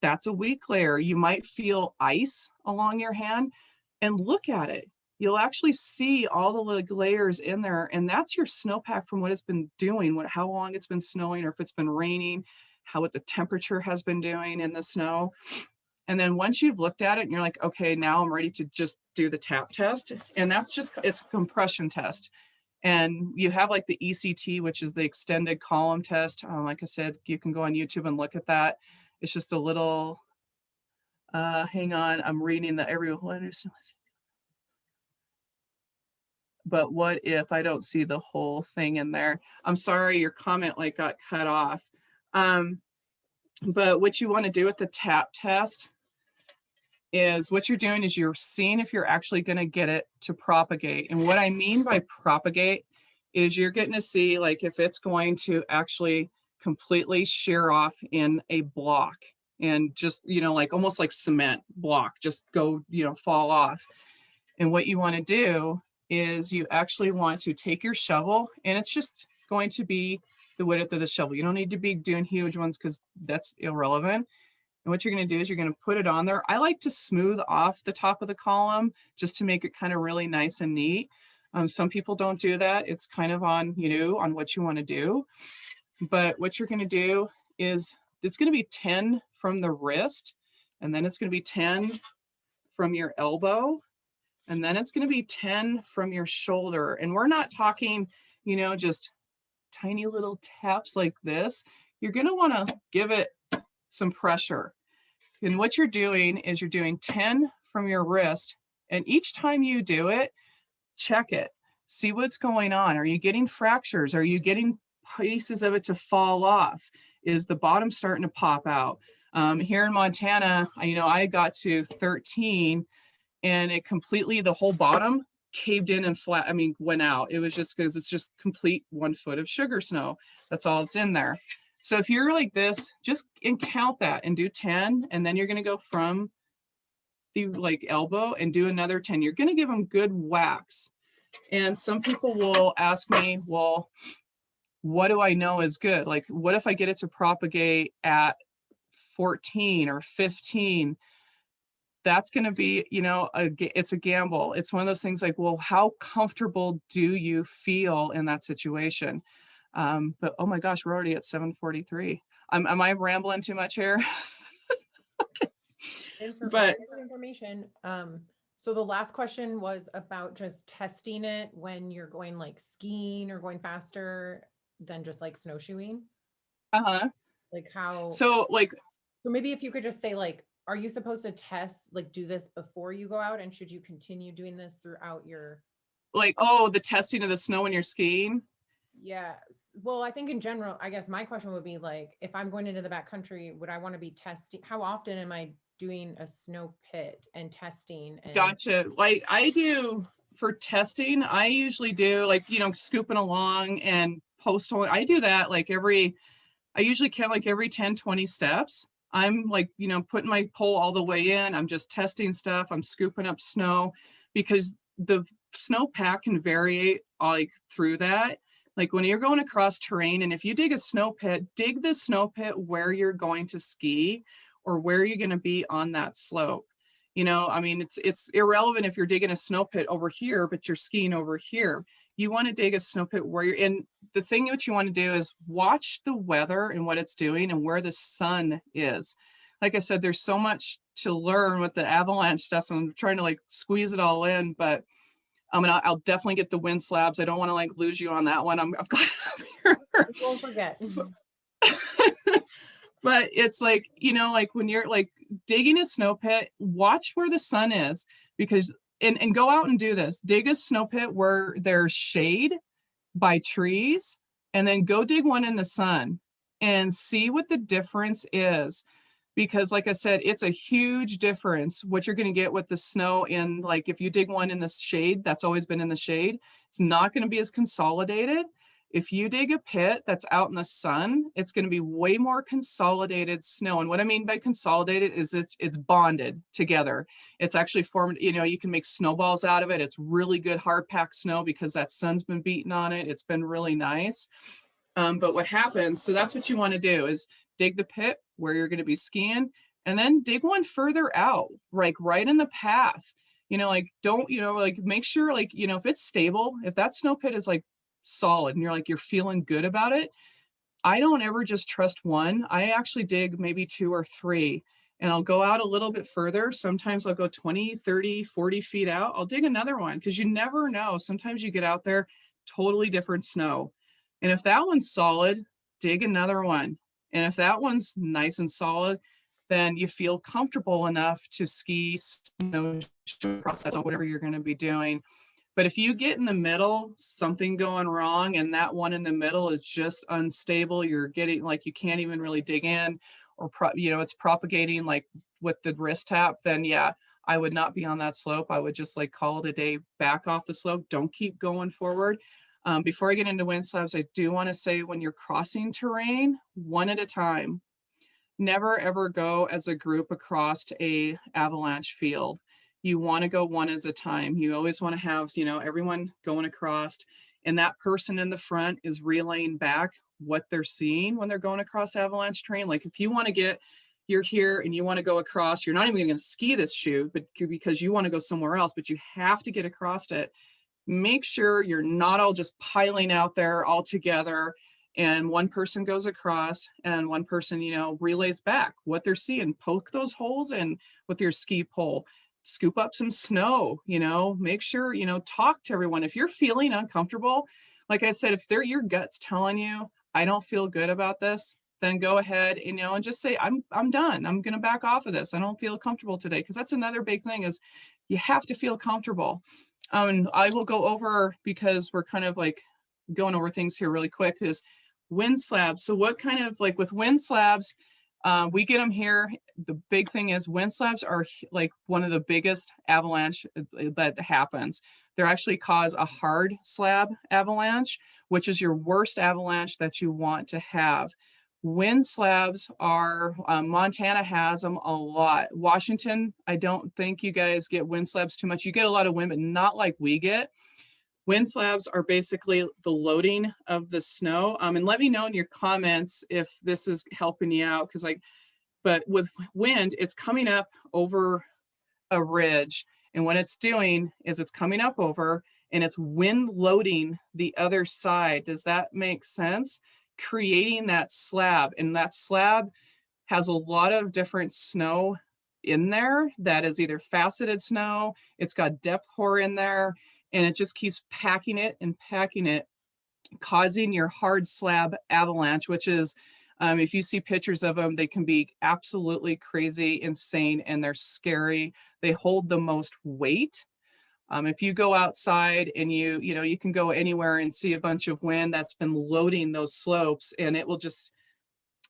That's a weak layer. You might feel ice along your hand and look at it. You'll actually see all the layers in there, and that's your snowpack from what it's been doing, how long it's been snowing, or if it's been raining, what the temperature has been doing in the snow. And then once you've looked at it and you're like, okay, now I'm ready to just do the tap test. And that's just, it's a compression test. And you have like the ECT, which is the extended column test. Like I said, you can go on YouTube and look at that. It's just a little, hang on, I'm reading the everyone. But what if I don't see the whole thing in there? I'm sorry, your comment like got cut off. But what you want to do with the tap test is what you're doing is you're seeing if you're actually going to get it to propagate. And what I mean by propagate is you're getting to see like if it's going to actually completely shear off in a block and just, you know, like almost like cement block, just go, you know, fall off. And what you want to do is you actually want to take your shovel, and it's just going to be the width of the shovel. You don't need to be doing huge ones because that's irrelevant. And what you're going to do is you're going to put it on there. I like to smooth off the top of the column just to make it kind of really nice and neat. Some people don't do that. It's kind of on you, on what you want to do. But what you're going to do is it's going to be 10 from the wrist, and then it's going to be 10 from your elbow, and then it's going to be 10 from your shoulder. And we're not talking, you know, just tiny little taps like this. You're going to want to give it some pressure. And what you're doing is you're doing 10 from your wrist. And each time you do it, check it. See what's going on. Are you getting fractures? Are you getting pieces of it to fall off? Is the bottom starting to pop out? Here in Montana, you know, I got to 13 and it completely, the whole bottom caved in and flat, went out. It was just because it's just complete 1 foot of sugar snow. That's all it's in there. So if you're like this, just count that and do 10, and then you're going to go from the like elbow and do another 10. You're going to give them good whacks. And some people will ask me, well, what do I know is good? Like, what if I get it to propagate at 14 or 15? That's going to be, you know, it's a gamble. It's one of those things like, well, how comfortable do you feel in that situation? But oh my gosh, we're already at 7:43. Am I rambling too much here? Okay. But information. So the last question was about just testing it when you're going like skiing or going faster than just like snowshoeing. Like how? So maybe if you could just say like, are you supposed to test, like do this before you go out? And should you continue doing this throughout your? Like, oh, the testing of the snow when you're skiing? Yes. Well, I think in general, I guess my question would be like, if I'm going into the backcountry, would I want to be testing? How often am I doing a snow pit and testing? And gotcha. Like I do for testing, I usually do like, you know, scooping along and posting. I do that like I usually count like every 10, 20 steps. I'm like, you know, putting my pole all the way in. I'm just testing stuff. I'm scooping up snow because the snowpack can vary like through that. Like when you're going across terrain, and if you dig a snow pit, dig the snow pit where you're going to ski or where you're going to be on that slope. You know, I mean, it's irrelevant if you're digging a snow pit over here, but you're skiing over here. you want to dig a snow pit where you're in. The thing that you want to do is watch the weather and what it's doing and where the sun is. Like I said, there's so much to learn with the avalanche stuff. I'm trying to like squeeze it all in, but I'll definitely get the wind slabs. I don't want to like lose you on that one. I've got it up here. Won't forget. But it's like, you know, like when you're like digging a snow pit, watch where the sun is, because and go out and do this. Dig a snow pit where there's shade by trees, and then go dig one in the sun and see what the difference is. Because like I said, it's a huge difference what you're going to get with the snow in, like if you dig one in the shade, that's always been in the shade, it's not going to be as consolidated. If you dig a pit that's out in the sun, it's going to be way more consolidated snow. And what I mean by consolidated is it's bonded together. It's actually formed, you know, you can make snowballs out of it. It's really good hard packed snow because that sun's been beaten on it. It's been really nice. But what happens, so that's what you want to do is dig the pit where you're going to be skiing, and then dig one further out, like right in the path. You know, like don't, you know, like make sure, like, you know, if it's stable, if that snow pit is like solid and you're feeling good about it, I don't ever just trust one. I actually dig maybe 2 or 3, and I'll go out a little bit further. Sometimes I'll go 20, 30, 40 feet out. I'll dig another one because you never know. Sometimes you get out there, totally different snow. And if that one's solid, dig another one. And if that one's nice and solid, then you feel comfortable enough to ski, snow, process, whatever you're going to be doing. But if you get in the middle, something going wrong, and that one in the middle is just unstable, you're getting like you can't even really dig in, or you know, it's propagating like with the wrist tap, then yeah, I would not be on that slope. I would just like call it a day, back off the slope. Don't keep going forward. Before I get into wind slabs, I do want to say when you're crossing terrain, one at a time. Never ever go as a group across a avalanche field. You want to go one at a time. You always want to have, you know, everyone going across, and that person in the front is relaying back what they're seeing when they're going across avalanche terrain. Like if you want to get, you're here and you want to go across, you're not even going to ski this chute, but because you want to go somewhere else, but you have to get across it. Make sure you're not all just piling out there all together, and one person goes across and one person, you know, relays back what they're seeing. Poke those holes in with your ski pole. Scoop up some snow, you know, make sure, you know, talk to everyone. If you're feeling uncomfortable, like I said, if your gut's telling you, I don't feel good about this, then go ahead, you know, and just say, I'm done. I'm going to back off of this. I don't feel comfortable today. Cause that's another big thing is you have to feel comfortable. And I will go over, because we're kind of like going over things here really quick, is wind slabs. So what kind of like with wind slabs, we get them here. The big thing is wind slabs are like one of the biggest avalanche that happens. They actually cause a hard slab avalanche, which is your worst avalanche that you want to have. Wind slabs are, Montana has them a lot. Washington, I don't think you guys get wind slabs too much. You get a lot of wind, but not like we get. Wind slabs are basically the loading of the snow. And let me know in your comments if this is helping you out, because but with wind, it's coming up over a ridge. And what it's doing is it's coming up over and it's wind loading the other side. Does that make sense? Creating that slab, and that slab has a lot of different snow in there that is either faceted snow, it's got depth hoar in there, and it just keeps packing it and packing it, causing your hard slab avalanche, which is, if you see pictures of them, they can be absolutely crazy, insane, and they're scary. They hold the most weight. If you go outside and you know, you can go anywhere and see a bunch of wind that's been loading those slopes, and it will just,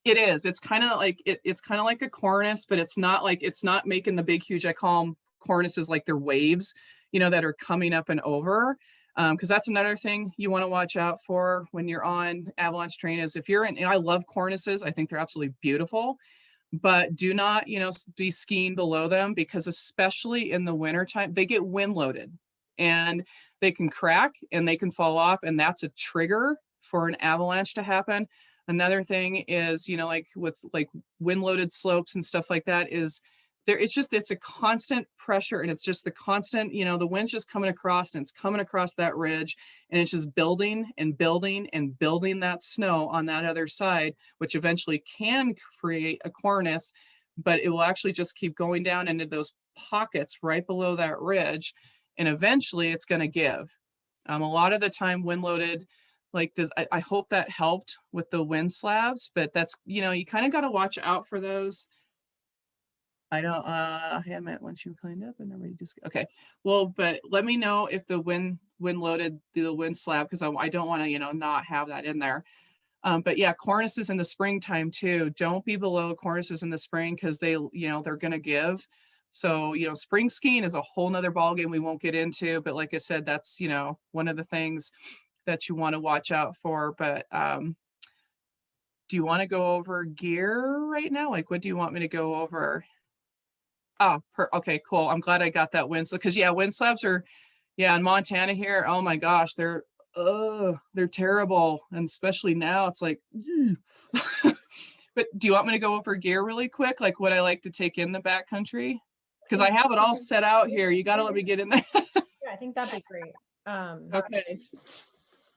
it's kind of like, it's kind of like a cornice, but it's not making the big, huge, I call them cornices, like they're waves, you know, that are coming up and over. Because that's another thing you want to watch out for when you're on avalanche terrain is if you're in, and I love cornices, I think they're absolutely beautiful, but do not, you know, be skiing below them, because especially in the wintertime, they get wind loaded and they can crack and they can fall off. And that's a trigger for an avalanche to happen. Another thing is, you know, like with like wind loaded slopes and stuff like that, is it's a constant pressure, and it's just the constant, the wind's just coming across, and it's coming across that ridge, and it's just building and building and building that snow on that other side, which eventually can create a cornice, but it will actually just keep going down into those pockets right below that ridge, and eventually it's going to give. A lot of the time wind loaded like this, I hope that helped with the wind slabs, but that's, you kind of got to watch out for those. I don't, I meant once you cleaned up and everybody just, okay. Well, but let me know if the wind loaded the wind slab, because I don't want to, not have that in there. But yeah, cornices in the springtime too. Don't be below cornices in the spring, because they, they're going to give. So, spring skiing is a whole nother ballgame we won't get into. But like I said, that's, one of the things that you want to watch out for. But do you want to go over gear right now? Like, what do you want me to go over? Oh, okay, cool. I'm glad I got that wind. So, because yeah, wind slabs are, in Montana here. Oh my gosh, they're terrible, and especially now, it's like. But do you want me to go over gear really quick, like what I like to take in the backcountry? Because I have it all set out here. You got to let me get in there. Yeah, I think that'd be great. Okay.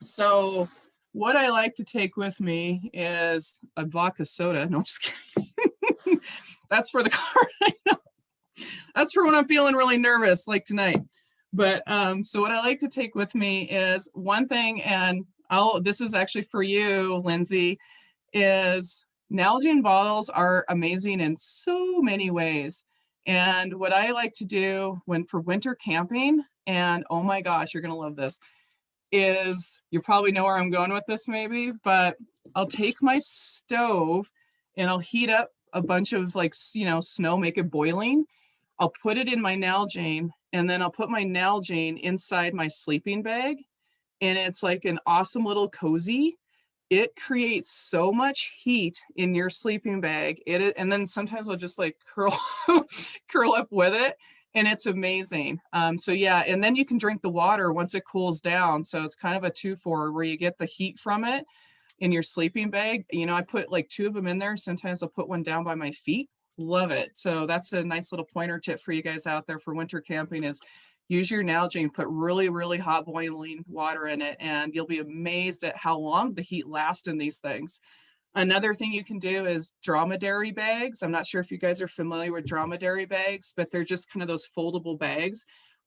So what I like to take with me is a vodka soda. No, I'm just kidding. That's for the car. I know. That's for when I'm feeling really nervous, like tonight. But so what I like to take with me is one thing, and this is actually for you, Lindsay, is Nalgene bottles are amazing in so many ways. And what I like to do for winter camping, and oh my gosh, you're going to love this, is you probably know where I'm going with this maybe, but I'll take my stove and I'll heat up a bunch of snow, make it boiling. I'll put it in my Nalgene, and then I'll put my Nalgene inside my sleeping bag. And it's like an awesome little cozy. It creates so much heat in your sleeping bag. And then sometimes I'll just like curl up with it, and it's amazing. So yeah, and then you can drink the water once it cools down. So it's kind of a 2-for where you get the heat from it in your sleeping bag. I put like 2 of them in there. Sometimes I'll put one down by my feet. Love it. So that's a nice little pointer tip for you guys out there for winter camping, is use your Nalgene, put really, really hot boiling water in it, and you'll be amazed at how long the heat lasts in these things. Another thing you can do is dromedary bags. I'm not sure if you guys are familiar with dromedary bags, but they're just kind of those foldable bags.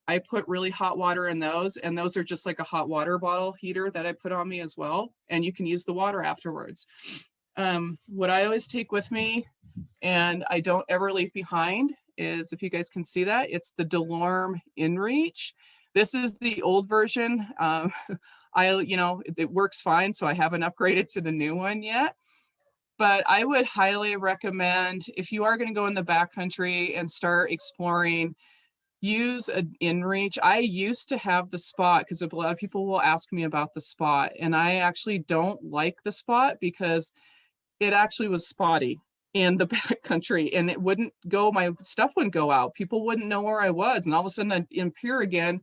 I put really hot water in those, and those are just like a hot water bottle heater that I put on me as well. And you can use the water afterwards. What I always take with me, and I don't ever leave behind, is, if you guys can see that, it's the DeLorme InReach. This is the old version. It works fine, so I haven't upgraded to the new one yet. But I would highly recommend, if you are going to go in the backcountry and start exploring, use an InReach. I used to have the Spot, because a lot of people will ask me about the Spot, and I actually don't like the Spot because it actually was spotty in the backcountry, and it wouldn't go, my stuff wouldn't go out. People wouldn't know where I was, and all of a sudden I'd appear again.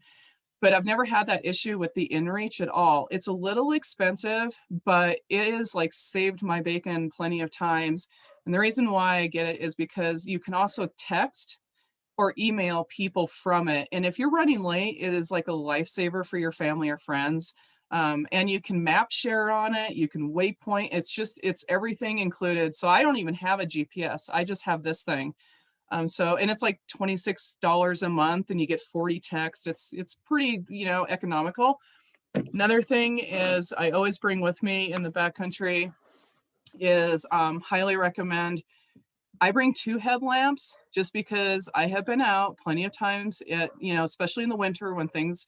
But I've never had that issue with the InReach at all. It's a little expensive, but it is like saved my bacon plenty of times. And the reason why I get it is because you can also text or email people from it. And if you're running late, it is like a lifesaver for your family or friends. And you can map share on it. You can waypoint. It's everything included. So I don't even have a GPS. I just have this thing. And it's like $26 a month, and you get 40 texts. It's pretty, economical. Another thing is I always bring with me in the backcountry is highly recommend. I bring 2 headlamps, just because I have been out plenty of times especially in the winter when things,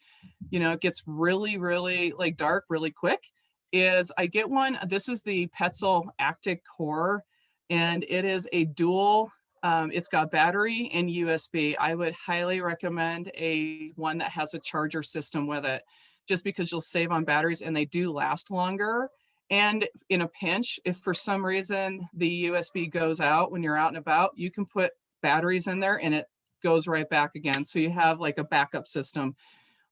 it gets really, really like dark really quick, is I get one. This is the Petzl Actic Core, and it is a dual. It's got battery and USB. I would highly recommend one that has a charger system with it, just because you'll save on batteries, and they do last longer. And in a pinch, if for some reason the USB goes out when you're out and about, you can put batteries in there and it goes right back again. So you have like a backup system.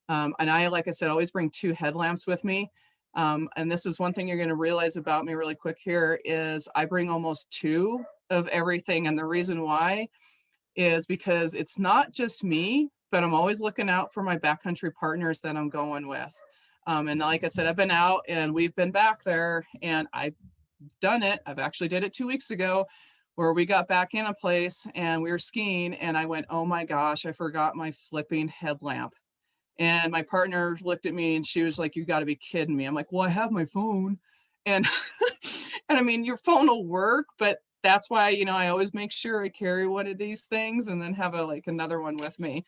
And like I said, always bring 2 headlamps with me. And this is one thing you're going to realize about me really quick here, is I bring almost 2 of everything. And the reason why is because it's not just me, but I'm always looking out for my backcountry partners that I'm going with. And like I said, I've been out and we've been back there, and I've done it. I've actually did it 2 weeks ago, where we got back in a place and we were skiing, and I went, oh my gosh, I forgot my flipping headlamp. And my partner looked at me and she was like, you got to be kidding me. I'm like, well, I have my phone. And and I mean, your phone will work, but that's why, you know, I always make sure I carry one of these things and then have another one with me,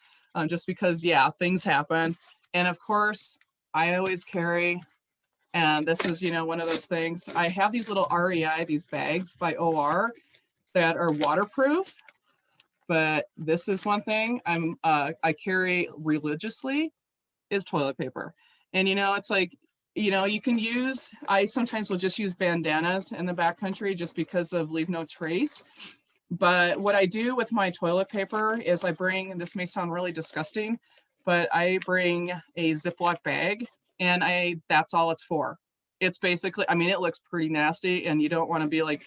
just because, yeah, things happen. And of course, I always carry, and this is, you know, one of those things. I have these little REI, these bags by OR that are waterproof, but this is one thing I carry religiously is toilet paper. And, you know, it's like, you know, you can use, I sometimes will just use bandanas in the backcountry just because of leave no trace. But what I do with my toilet paper is I bring, and this may sound really disgusting, but I bring a Ziploc bag, and that's all it's for. It's basically, I mean, it looks pretty nasty, and you don't want to be like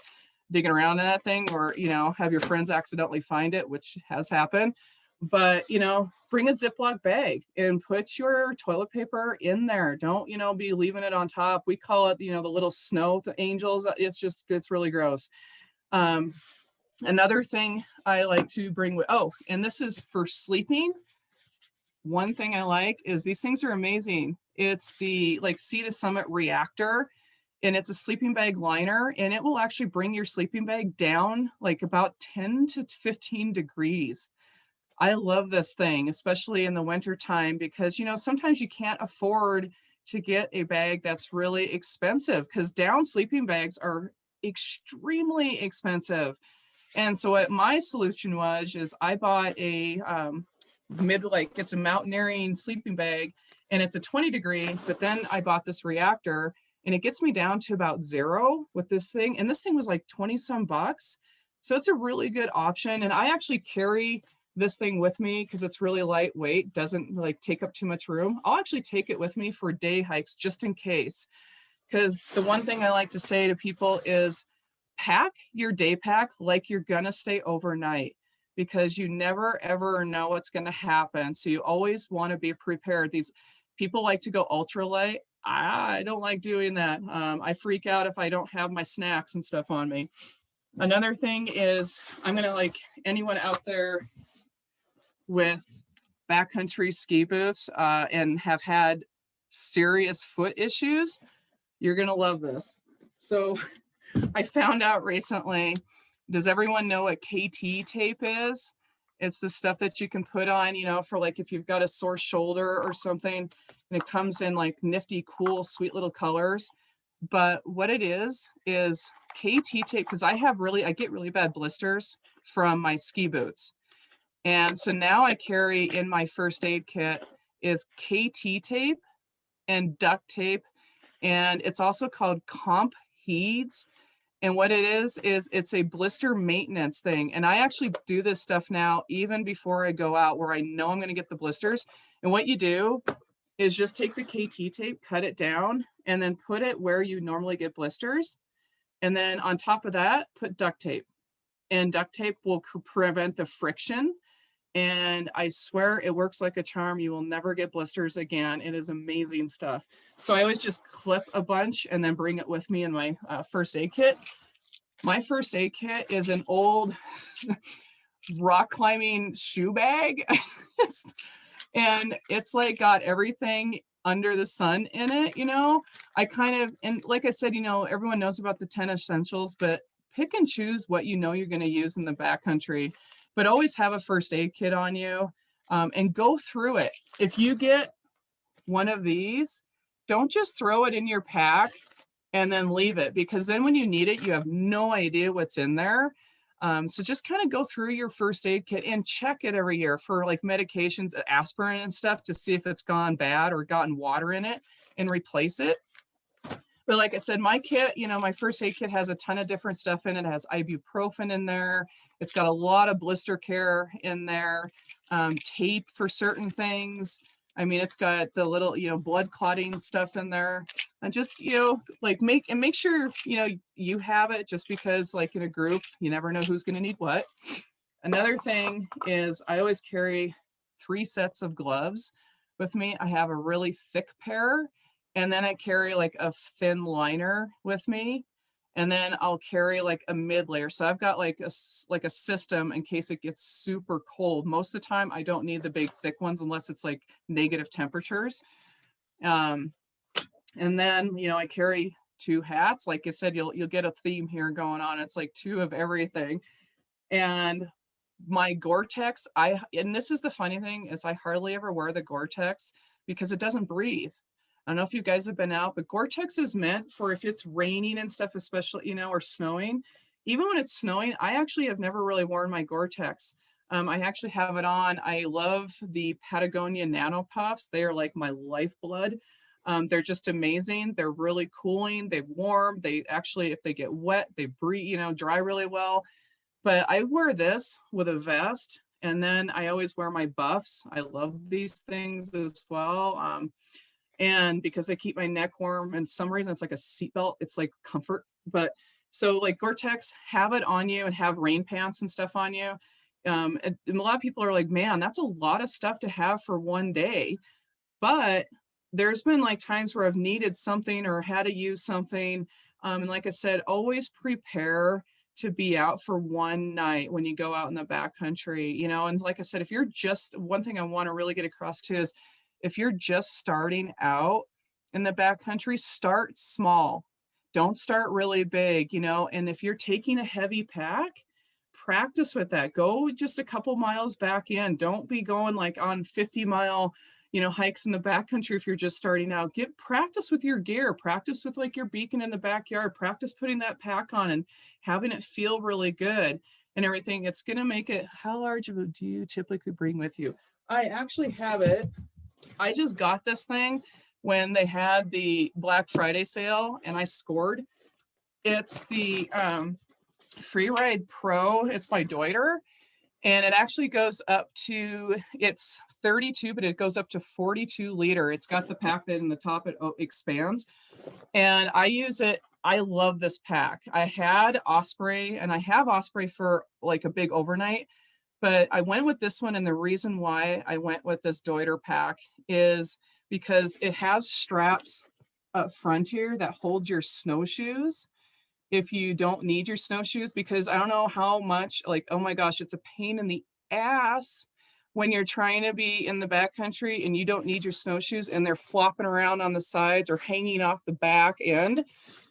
digging around in that thing, or, you know, have your friends accidentally find it, which has happened. But, you know, bring a Ziploc bag and put your toilet paper in there. Don't, you know, be leaving it on top. We call it, you know, the little snow angels. It's really gross. Another thing I like to bring with, oh, and this is for sleeping. One thing I like is these things are amazing. It's the like Sea to Summit Reactor, and it's a sleeping bag liner, and it will actually bring your sleeping bag down like about 10 to 15 degrees. I love this thing, especially in the winter time, because, you know, sometimes you can't afford to get a bag that's really expensive, because down sleeping bags are extremely expensive. And so what my solution was is I bought a it's a mountaineering sleeping bag, and it's a 20 degree, but then I bought this reactor, and it gets me down to about 0 with this thing. And this thing was like 20 some bucks. So it's a really good option. And I actually carry this thing with me because it's really lightweight, doesn't like take up too much room. I'll actually take it with me for day hikes just in case. Because the one thing I like to say to people is pack your day pack like you're gonna stay overnight, because you never ever know what's gonna happen. So you always want to be prepared. These people like to go ultralight. I don't like doing that. I freak out if I don't have my snacks and stuff on me. Another thing is I'm gonna like anyone out there with backcountry ski boots and have had serious foot issues, you're gonna love this. So I found out recently, does everyone know what KT tape is? It's the stuff that you can put on, you know, for like if you've got a sore shoulder or something, and it comes in like nifty, cool, sweet little colors. But what it is KT tape, because I get really bad blisters from my ski boots. And so now I carry in my first aid kit is KT tape and duct tape. And it's also called Comp Heeds. And what it is it's a blister maintenance thing. And I actually do this stuff now, even before I go out, where I know I'm going to get the blisters. And what you do is just take the KT tape, cut it down, and then put it where you normally get blisters. And then on top of that, put duct tape. And duct tape will prevent the friction. And I swear it works like a charm. You will never get blisters again. It is amazing stuff. So I always just clip a bunch and then bring it with me in my first aid kit. My first aid kit is an old rock climbing shoe bag. And it's like got everything under the sun in it, you know. And like I said, you know, everyone knows about the 10 essentials, but pick and choose what you know you're going to use in the backcountry. But always have a first aid kit on you, and go through it. If you get one of these, don't just throw it in your pack and then leave it, because then when you need it, you have no idea what's in there. So just kind of go through your first aid kit and check it every year for like medications, aspirin and stuff, to see if it's gone bad or gotten water in it, and replace it. But like I said, my kit, you know, my first aid kit has a ton of different stuff in it. It has ibuprofen in there. It's got a lot of blister care in there, tape for certain things. I mean, it's got the little, you know, blood clotting stuff in there. And just, you know, like make sure, you know, you have it, just because like in a group, you never know who's going to need what. Another thing is I always carry 3 sets of gloves with me. I have a really thick pair, and then I carry like a thin liner with me. And then I'll carry like a mid layer. So I've got like a system in case it gets super cold. Most of the time I don't need the big thick ones unless it's like negative temperatures. And then, you know, I carry 2 hats. Like I said, you'll get a theme here going on. It's like 2 of everything. And my Gore-Tex, and this is the funny thing, is I hardly ever wear the Gore-Tex because it doesn't breathe. I don't know if you guys have been out, but Gore-Tex is meant for if it's raining and stuff, especially, you know, or snowing. Even when it's snowing, I actually have never really worn my Gore-Tex. I actually have it on. I love the Patagonia Nano Puffs. They are like my lifeblood. They're just amazing. They're really cooling. They warm. They actually, if they get wet, they breathe, you know, dry really well. But I wear this with a vest, and then I always wear my buffs. I love these things as well. And because they keep my neck warm, and some reason it's like a seatbelt, it's like comfort. But so like Gore-Tex, have it on you, and have rain pants and stuff on you. And a lot of people are like, man, that's a lot of stuff to have for one day. But there's been like times where I've needed something or had to use something. And like I said, always prepare to be out for one night when you go out in the backcountry, you know. And like I said, if you're just, one thing I want to really get across too is, if you're just starting out in the backcountry, start small. Don't start really big, you know. And if you're taking a heavy pack, practice with that. Go just a couple miles back in. Don't be going like on 50-mile, you know, hikes in the backcountry if you're just starting out. Get practice with your gear. Practice with like your beacon in the backyard. Practice putting that pack on and having it feel really good and everything. It's going to make it. How large of a do you typically bring with you? I actually have it. I just got this thing when they had the Black Friday sale, and I scored. It's the Freeride Pro. It's by Deuter, and it actually goes up to, it's 32, but it goes up to 42 liter. It's got the pack that in the top it expands, and I use it. I love this pack. I had Osprey, and I have Osprey for like a big overnight. But I went with this one, and the reason why I went with this Deuter pack is because it has straps up front here that hold your snowshoes if you don't need your snowshoes, because I don't know how much, like, oh my gosh, it's a pain in the ass when you're trying to be in the backcountry and you don't need your snowshoes and they're flopping around on the sides or hanging off the back end.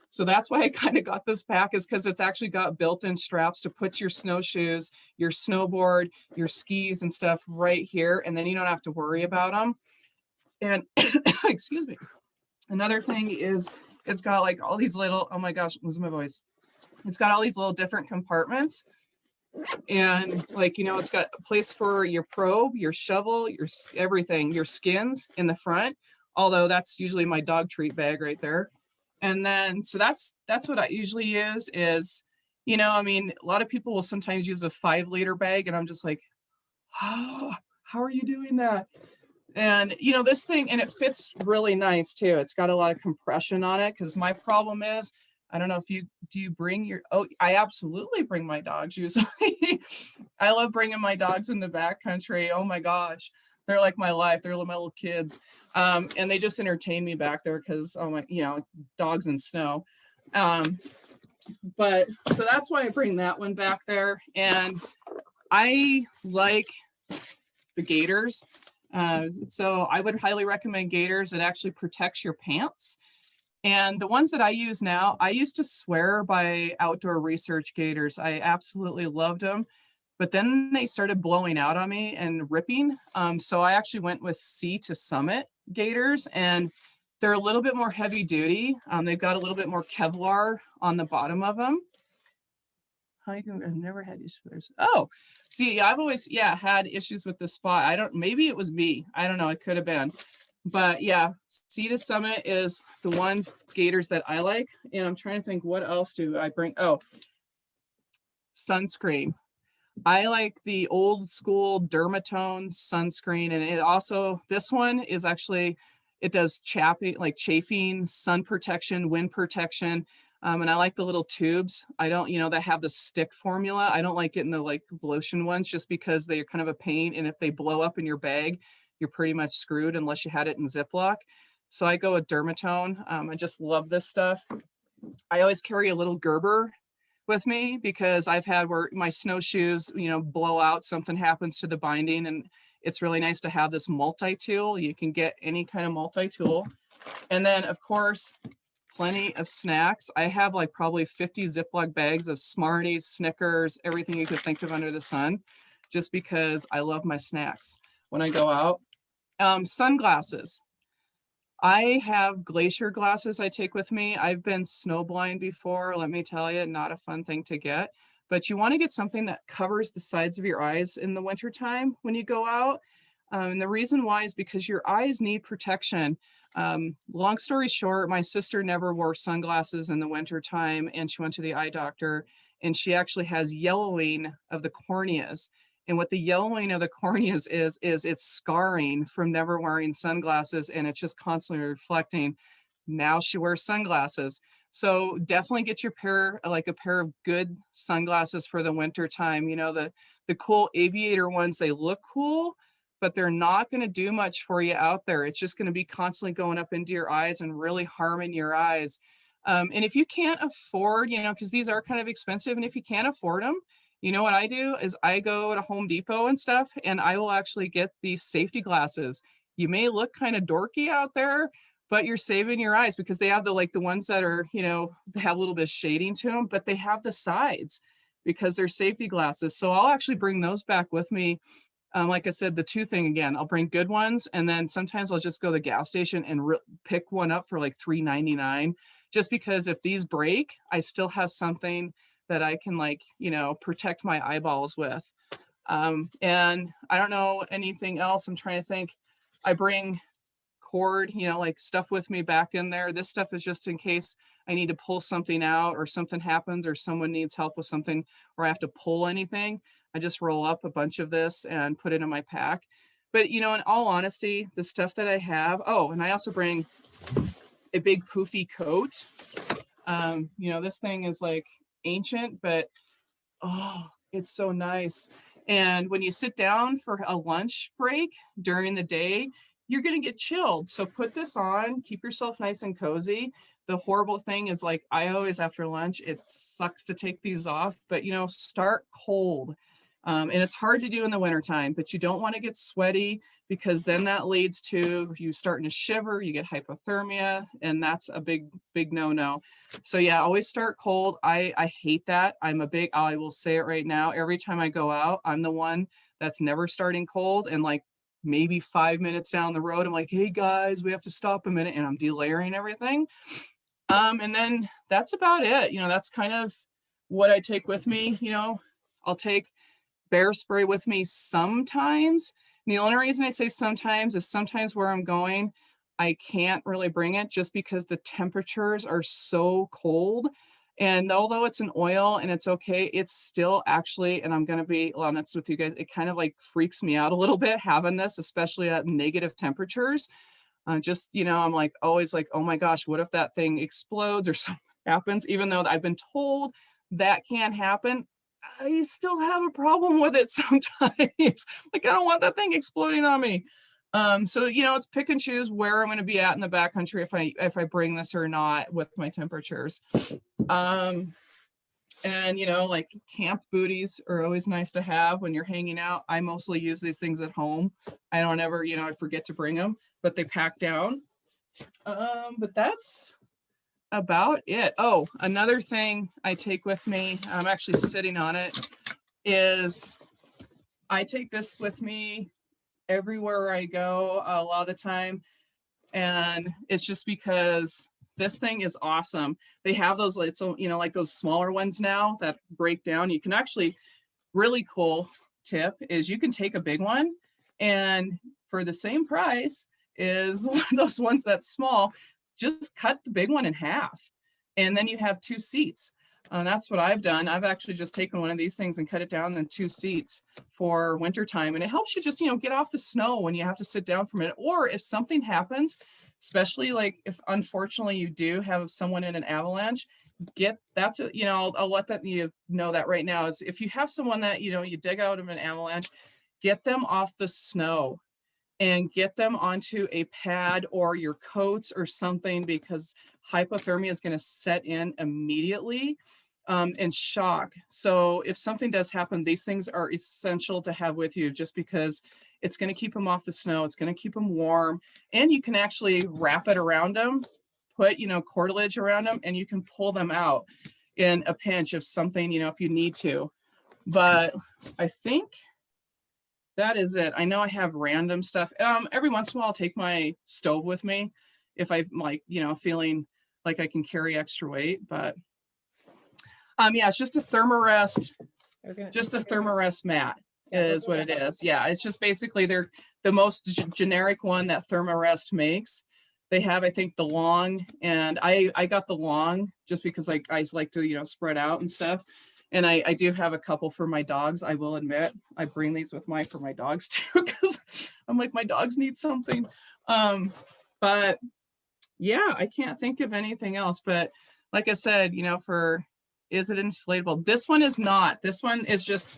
So that's why I kind of got this pack, is because it's actually got built-in straps to put your snowshoes, your snowboard, your skis and stuff right here. And then you don't have to worry about them. And excuse me. Another thing is it's got like all these little, oh my gosh, losing my voice. It's got all these little different compartments. And like, you know, it's got a place for your probe, your shovel, your everything, your skins in the front. Although that's usually my dog treat bag right there. And then, so that's what I usually use is, you know, I mean, a lot of people will sometimes use a 5-liter bag, and I'm just like, oh, how are you doing that? And, you know, this thing, and it fits really nice too. It's got a lot of compression on it, because my problem is, I don't know if do you bring your, oh, I absolutely bring my dogs usually. I love bringing my dogs in the backcountry. Oh my gosh. They're like my life. They're my little kids. And they just entertain me back there because, oh my, you know, dogs in snow. But so that's why I bring that one back there. And I like the gaiters. So I would highly recommend gaiters. It actually protects your pants. And the ones that I use now, I used to swear by Outdoor Research gaiters. I absolutely loved them. But then they started blowing out on me and ripping. So I actually went with Sea to Summit gaiters, and they're a little bit more heavy duty. They've got a little bit more Kevlar on the bottom of them. I've never had issues. Oh, see, I've always, had issues with the spot. Maybe it was me. I don't know. It could have been. But yeah, Sea to Summit is the one gaiters that I like. And I'm trying to think, what else do I bring? Oh, sunscreen. I like the old school Dermatone sunscreen, and it also, this one is actually, it does chafing, sun protection, wind protection. And I like the little tubes. I don't, that have the stick formula. I don't like getting the like lotion ones just because they're kind of a pain. And if they blow up in your bag, you're pretty much screwed unless you had it in Ziploc. So I go with Dermatone. I just love this stuff. I always carry a little Gerber with me because I've had where my snowshoes, blow out, something happens to the binding, and it's really nice to have this multi-tool. You can get any kind of multi-tool. And then of course, plenty of snacks. I have like probably 50 Ziploc bags of Smarties, Snickers, everything you could think of under the sun, just because I love my snacks when I go out. Sunglasses. I have glacier glasses I take with me. I've been snowblind before. Let me tell you, not a fun thing to get, but you want to get something that covers the sides of your eyes in the wintertime when you go out. And the reason why is because your eyes need protection. Long story short, my sister never wore sunglasses in the wintertime, and she went to the eye doctor, and she actually has yellowing of the corneas. And what the yellowing of the corneas is it's scarring from never wearing sunglasses, and it's just constantly reflecting. Now she wears sunglasses. So definitely get your pair of good sunglasses for the winter time. The cool aviator ones, they look cool, but they're not going to do much for you out there. It's just going to be constantly going up into your eyes and really harming your eyes. And if you can't afford, because these are kind of expensive, and if you can't afford them, what I do is I go to Home Depot and stuff, and I will actually get these safety glasses. You may look kind of dorky out there, but you're saving your eyes because they have the ones that are, they have a little bit of shading to them, but they have the sides because they're safety glasses. So I'll actually bring those back with me. Like I said, the two thing again, I'll bring good ones, and then sometimes I'll just go to the gas station and pick one up for like $3.99, just because if these break, I still have something that I can protect my eyeballs with. And I don't know anything else. I'm trying to think. I bring cord, like stuff with me back in there. This stuff is just in case I need to pull something out or something happens or someone needs help with something or I have to pull anything. I just roll up a bunch of this and put it in my pack. But, in all honesty, the stuff that I have, and I also bring a big poofy coat. This thing is like ancient, but it's so nice. And when you sit down for a lunch break during the day, you're going to get chilled. So put this on, keep yourself nice and cozy. The horrible thing is I always after lunch, it sucks to take these off, but start cold. And it's hard to do in the wintertime, but you don't want to get sweaty because then that leads to you starting to shiver, you get hypothermia, and that's a big, big no-no. So yeah, always start cold. I hate that. I will say it right now, every time I go out, I'm the one that's never starting cold. And maybe 5 minutes down the road, I'm like, hey guys, we have to stop a minute, and I'm delayering everything. And then that's about it. That's kind of what I take with me. I'll take bear spray with me sometimes. And the only reason I say sometimes is sometimes where I'm going, I can't really bring it just because the temperatures are so cold. And although it's an oil and it's okay, it's still actually, and I'm going to be honest with you guys, it kind of freaks me out a little bit having this, especially at negative temperatures. I'm always oh my gosh, what if that thing explodes or something happens? Even though I've been told that can't happen, I still have a problem with it sometimes. I don't want that thing exploding on me. So it's pick and choose where I'm going to be at in the backcountry if I bring this or not with my temperatures. And camp booties are always nice to have when you're hanging out. I mostly use these things at home. I don't ever, I forget to bring them, but they pack down. But that's about it. Oh, another thing I take with me, I'm actually sitting on it, is I take this with me everywhere I go a lot of the time. And it's just because this thing is awesome. They have those, those smaller ones now that break down. You can actually, really cool tip is you can take a big one and for the same price is one of those ones that's small, just cut the big one in half. And then you have 2 seats. That's what I've done. I've actually just taken one of these things and cut it down in 2 seats for wintertime. And it helps you just, get off the snow when you have to sit down for a minute. Or if something happens, especially if unfortunately you do have someone in an avalanche, that's a, I'll let that, know that right now is if you have someone that, you dig out of an avalanche, get them off the snow and get them onto a pad or your coats or something, because hypothermia is going to set in immediately, and shock. So if something does happen, these things are essential to have with you, just because it's going to keep them off the snow. It's going to keep them warm, and you can actually wrap it around them, put, cartilage around them, and you can pull them out in a pinch if something, if you need to. But I think that is it. I know I have random stuff. Every once in a while I'll take my stove with me if I'm like, feeling like I can carry extra weight. But yeah, it's just a Thermarest, mat is what it is. Yeah, it's just basically they're the most generic one that Thermarest makes. They have, I think, the long, and I got the long just because I like to, spread out and stuff. And I do have a couple for my dogs. I will admit, I bring these with for my dogs too, because I'm like, my dogs need something. But yeah, I can't think of anything else. But like I said, is it inflatable? This one is not. This one is just,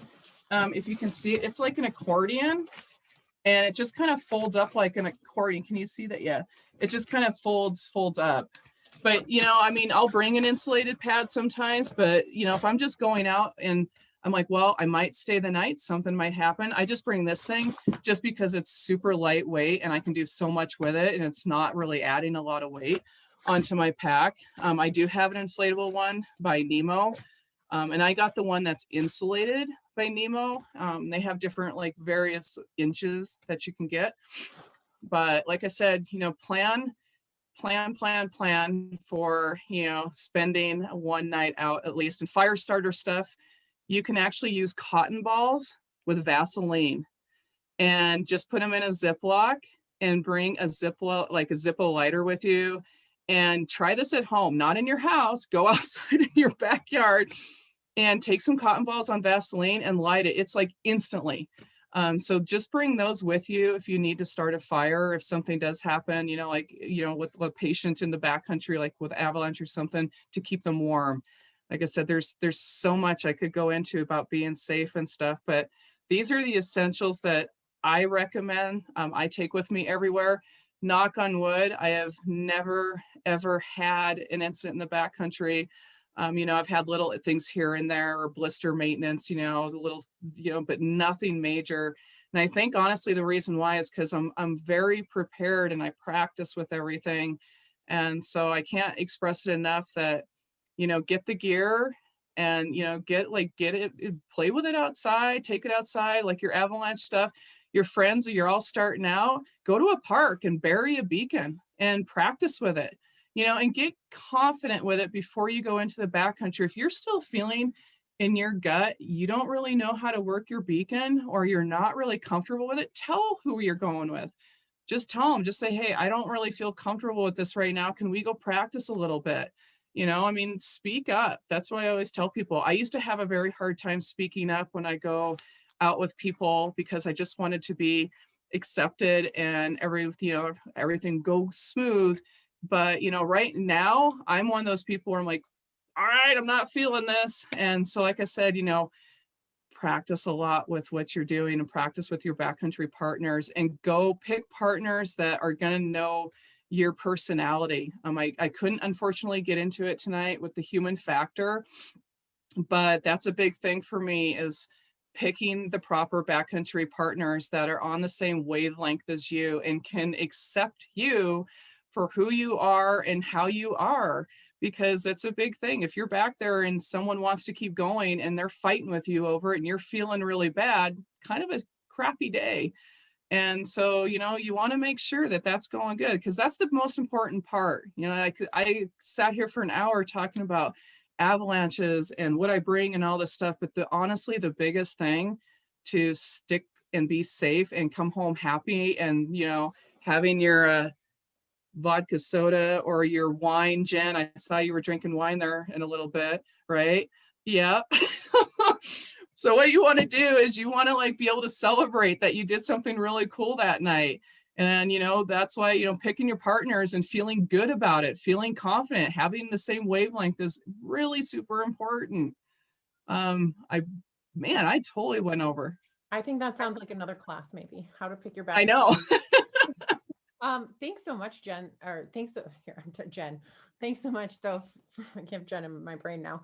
if you can see it, it's like an accordion, and it just kind of folds up like an accordion. Can you see that? Yeah, it just kind of folds up. But, I'll bring an insulated pad sometimes, but, if I'm just going out and I'm like, well, I might stay the night, something might happen, I just bring this thing just because it's super lightweight and I can do so much with it, and it's not really adding a lot of weight onto my pack. I do have an inflatable one by Nemo, and I got the one that's insulated by Nemo. They have different, like, various inches that you can get. But like I said, plan for, spending one night out at least. And fire starter stuff, you can actually use cotton balls with Vaseline and just put them in a Ziploc and bring a Zippo lighter with you, and try this at home, not in your house. Go outside in your backyard and take some cotton balls on Vaseline and light it. It's like instantly. So just bring those with you if you need to start a fire, if something does happen, with a patient in the backcountry, like with avalanche or something, to keep them warm. Like I said, there's so much I could go into about being safe and stuff, but these are the essentials that I recommend. I take with me everywhere. Knock on wood, I have never, ever had an incident in the backcountry. I've had little things here and there, or blister maintenance, little, but nothing major. And I think honestly, the reason why is because I'm very prepared and I practice with everything. And so I can't express it enough that, get the gear and, get it, play with it outside, take it outside, like your avalanche stuff, your friends, you're all starting out, go to a park and bury a beacon and practice with it. And get confident with it before you go into the backcountry. If you're still feeling in your gut, you don't really know how to work your beacon, or you're not really comfortable with it, tell who you're going with. Just tell them, just say, hey, I don't really feel comfortable with this right now. Can we go practice a little bit? Speak up. That's why I always tell people. I used to have a very hard time speaking up when I go out with people, because I just wanted to be accepted and everything go smooth. But, right now I'm one of those people where I'm like, all right, I'm not feeling this. And so, like I said, practice a lot with what you're doing, and practice with your backcountry partners, and go pick partners that are going to know your personality. I couldn't unfortunately get into it tonight with the human factor, but that's a big thing for me, is picking the proper backcountry partners that are on the same wavelength as you and can accept you for who you are and how you are, because that's a big thing. If you're back there and someone wants to keep going and they're fighting with you over it and you're feeling really bad, kind of a crappy day. And so, you want to make sure that that's going good, because that's the most important part. I sat here for an hour talking about avalanches and what I bring and all this stuff, but honestly, the biggest thing to stick and be safe and come home happy, and, having your vodka soda or your wine, Jen. I saw you were drinking wine there in a little bit, right? Yeah. So what you want to do is you want to be able to celebrate that you did something really cool that night. And, that's why, picking your partners and feeling good about it, feeling confident, having the same wavelength is really super important. I totally went over. I think that sounds like another class, maybe how to pick your I best. know. Thanks so much, Jen, or Jen. Thanks so much, though. I give Jen in my brain now.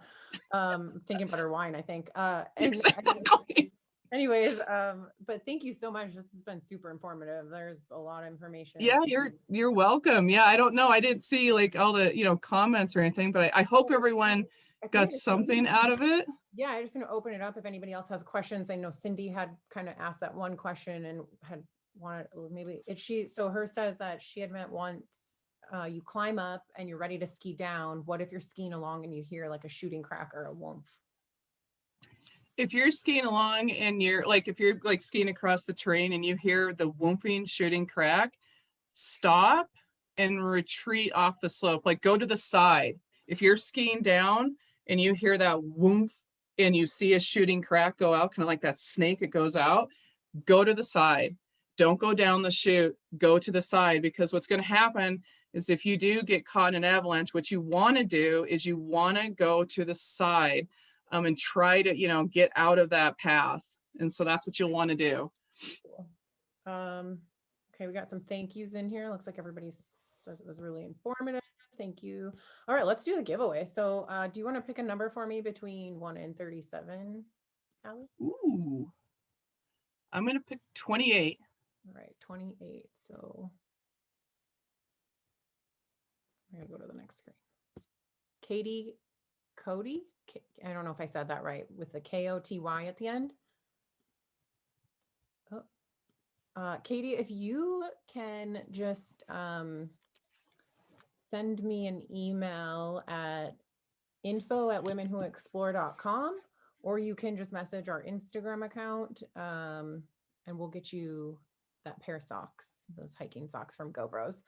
Thinking about her wine, I think. Exactly. Anyways, but thank you so much. This has been super informative. There's a lot of information. Yeah, you're welcome. Yeah, I don't know. I didn't see like all the, comments or anything, but I hope everyone got something out of it. Yeah, I'm just going to open it up if anybody else has questions. I know Cindy had kind of asked that one question and had wanted maybe so her says that she had meant once you climb up and you're ready to ski down. What if you're skiing along and you hear like a shooting crack or a woomph? If you're skiing along and if you're like skiing across the terrain and you hear the whooping shooting crack, stop and retreat off the slope. Like go to the side. If you're skiing down and you hear that whoomph and you see a shooting crack go out, kind of like that snake, it goes out, go to the side. Don't go down the chute, go to the side, because what's going to happen is if you do get caught in an avalanche, what you want to do is you want to go to the side and try to, get out of that path. And so that's what you'll want to do. Cool. Okay, we got some thank yous in here. Looks like everybody says it was really informative. Thank you. All right, let's do the giveaway. So do you want to pick a number for me between 1 and 37, Hallie? Ooh. I'm going to pick 28. All right, 28. So we're going to go to the next screen. Cody? I don't know if I said that right, with the K-O-T-Y at the end. Oh, Katie, if you can just send me an email at info@womenwhoexplore.com, or you can just message our Instagram account and we'll get you that pair of socks, those hiking socks from GoBros.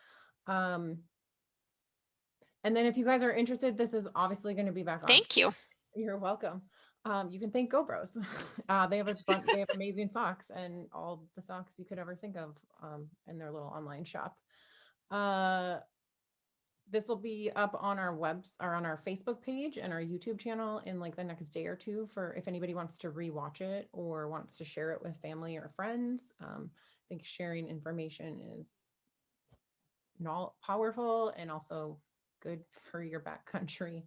And then if you guys are interested, this is obviously going to be back on. Thank you. You're welcome. You can thank GoBros. They have they have amazing socks and all the socks you could ever think of in their little online shop. This will be up on our on our Facebook page and our YouTube channel in like the next day or two, for if anybody wants to rewatch it or wants to share it with family or friends. I think sharing information is not powerful and also good for your backcountry.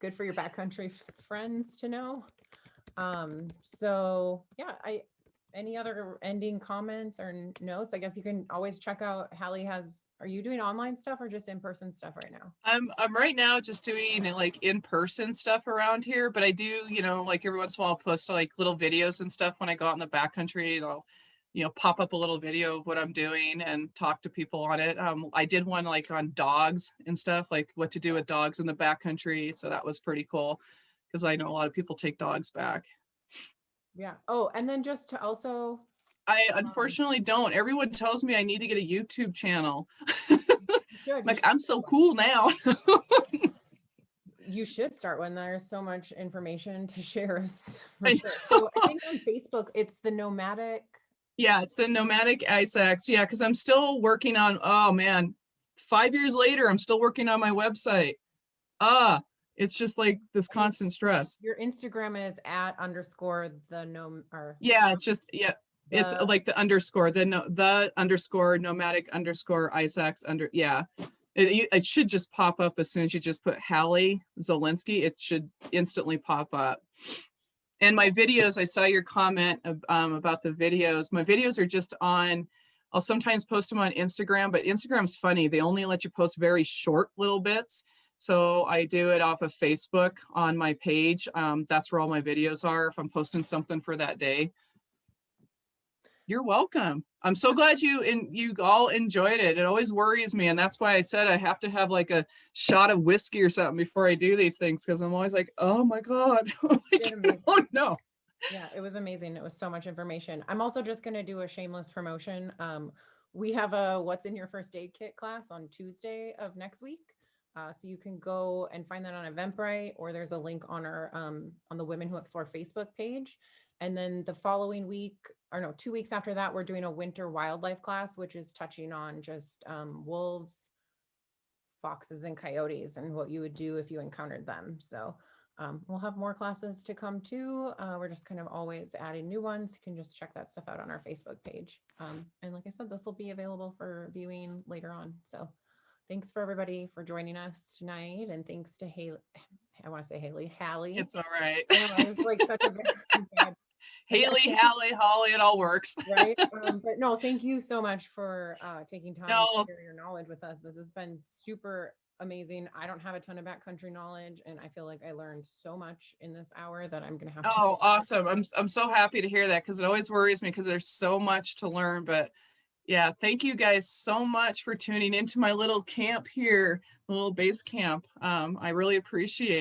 Good for your backcountry friends to know. So yeah, any other ending comments or notes? I guess you can always check out Hallie are you doing online stuff or just in-person stuff right now? I'm right now just doing like in-person stuff around here, but I do, like every once in a while I'll post like little videos and stuff when I go out in the backcountry. I'll, pop up a little video of what I'm doing and talk to people on it. I did one like on dogs and stuff, like what to do with dogs in the backcountry. So that was pretty cool because I know a lot of people take dogs back. Yeah. Oh, and then just to also, I unfortunately don't. Everyone tells me I need to get a YouTube channel. I'm so cool now. You should start one. There's so much information to share. So I think on Facebook, it's the Nomadic. Yeah, it's the Nomadic Ice Axe. Yeah, because I'm still working on, oh man, 5 years later, I'm still working on my website. It's just like this constant stress. Your Instagram is @_ yeah, it's just, yeah. It's like the underscore, the underscore nomadic underscore Ice Axe yeah. It should just pop up as soon as you just put Hallie Zolynski. It should instantly pop up. And my videos, I saw your comment about the videos. My videos are just on, I'll sometimes post them on Instagram, but Instagram's funny. They only let you post very short little bits. So I do it off of Facebook on my page. That's where all my videos are if I'm posting something for that day. You're welcome. I'm so glad you all enjoyed it. It always worries me. And that's why I said I have to have like a shot of whiskey or something before I do these things. Cause I'm always like, oh my God. Oh no. Yeah, it was amazing. It was so much information. I'm also just going to do a shameless promotion. We have a What's in Your First Aid Kit class on Tuesday of next week. So you can go and find that on Eventbrite, or there's a link on our on the Women Who Explore Facebook page. And then the following week, or no, 2 weeks after that, we're doing a winter wildlife class, which is touching on just wolves, foxes, and coyotes, and what you would do if you encountered them. So we'll have more classes to come too. We're just kind of always adding new ones. You can just check that stuff out on our Facebook page. And like I said, this will be available for viewing later on. So thanks for everybody for joining us tonight. And thanks to Haley. I want to say Hallie. It's all right. I know, I was like such a bad. Haley, Hallie, Holly, it all works. Right. But no, thank you so much for taking time No. to share your knowledge with us. This has been super amazing. I don't have a ton of backcountry knowledge, and I feel like I learned so much in this hour that I'm gonna have to. Oh, awesome. I'm so happy to hear that, because it always worries me because there's so much to learn. But yeah, thank you guys so much for tuning into my little camp here, little base camp. I really appreciate it.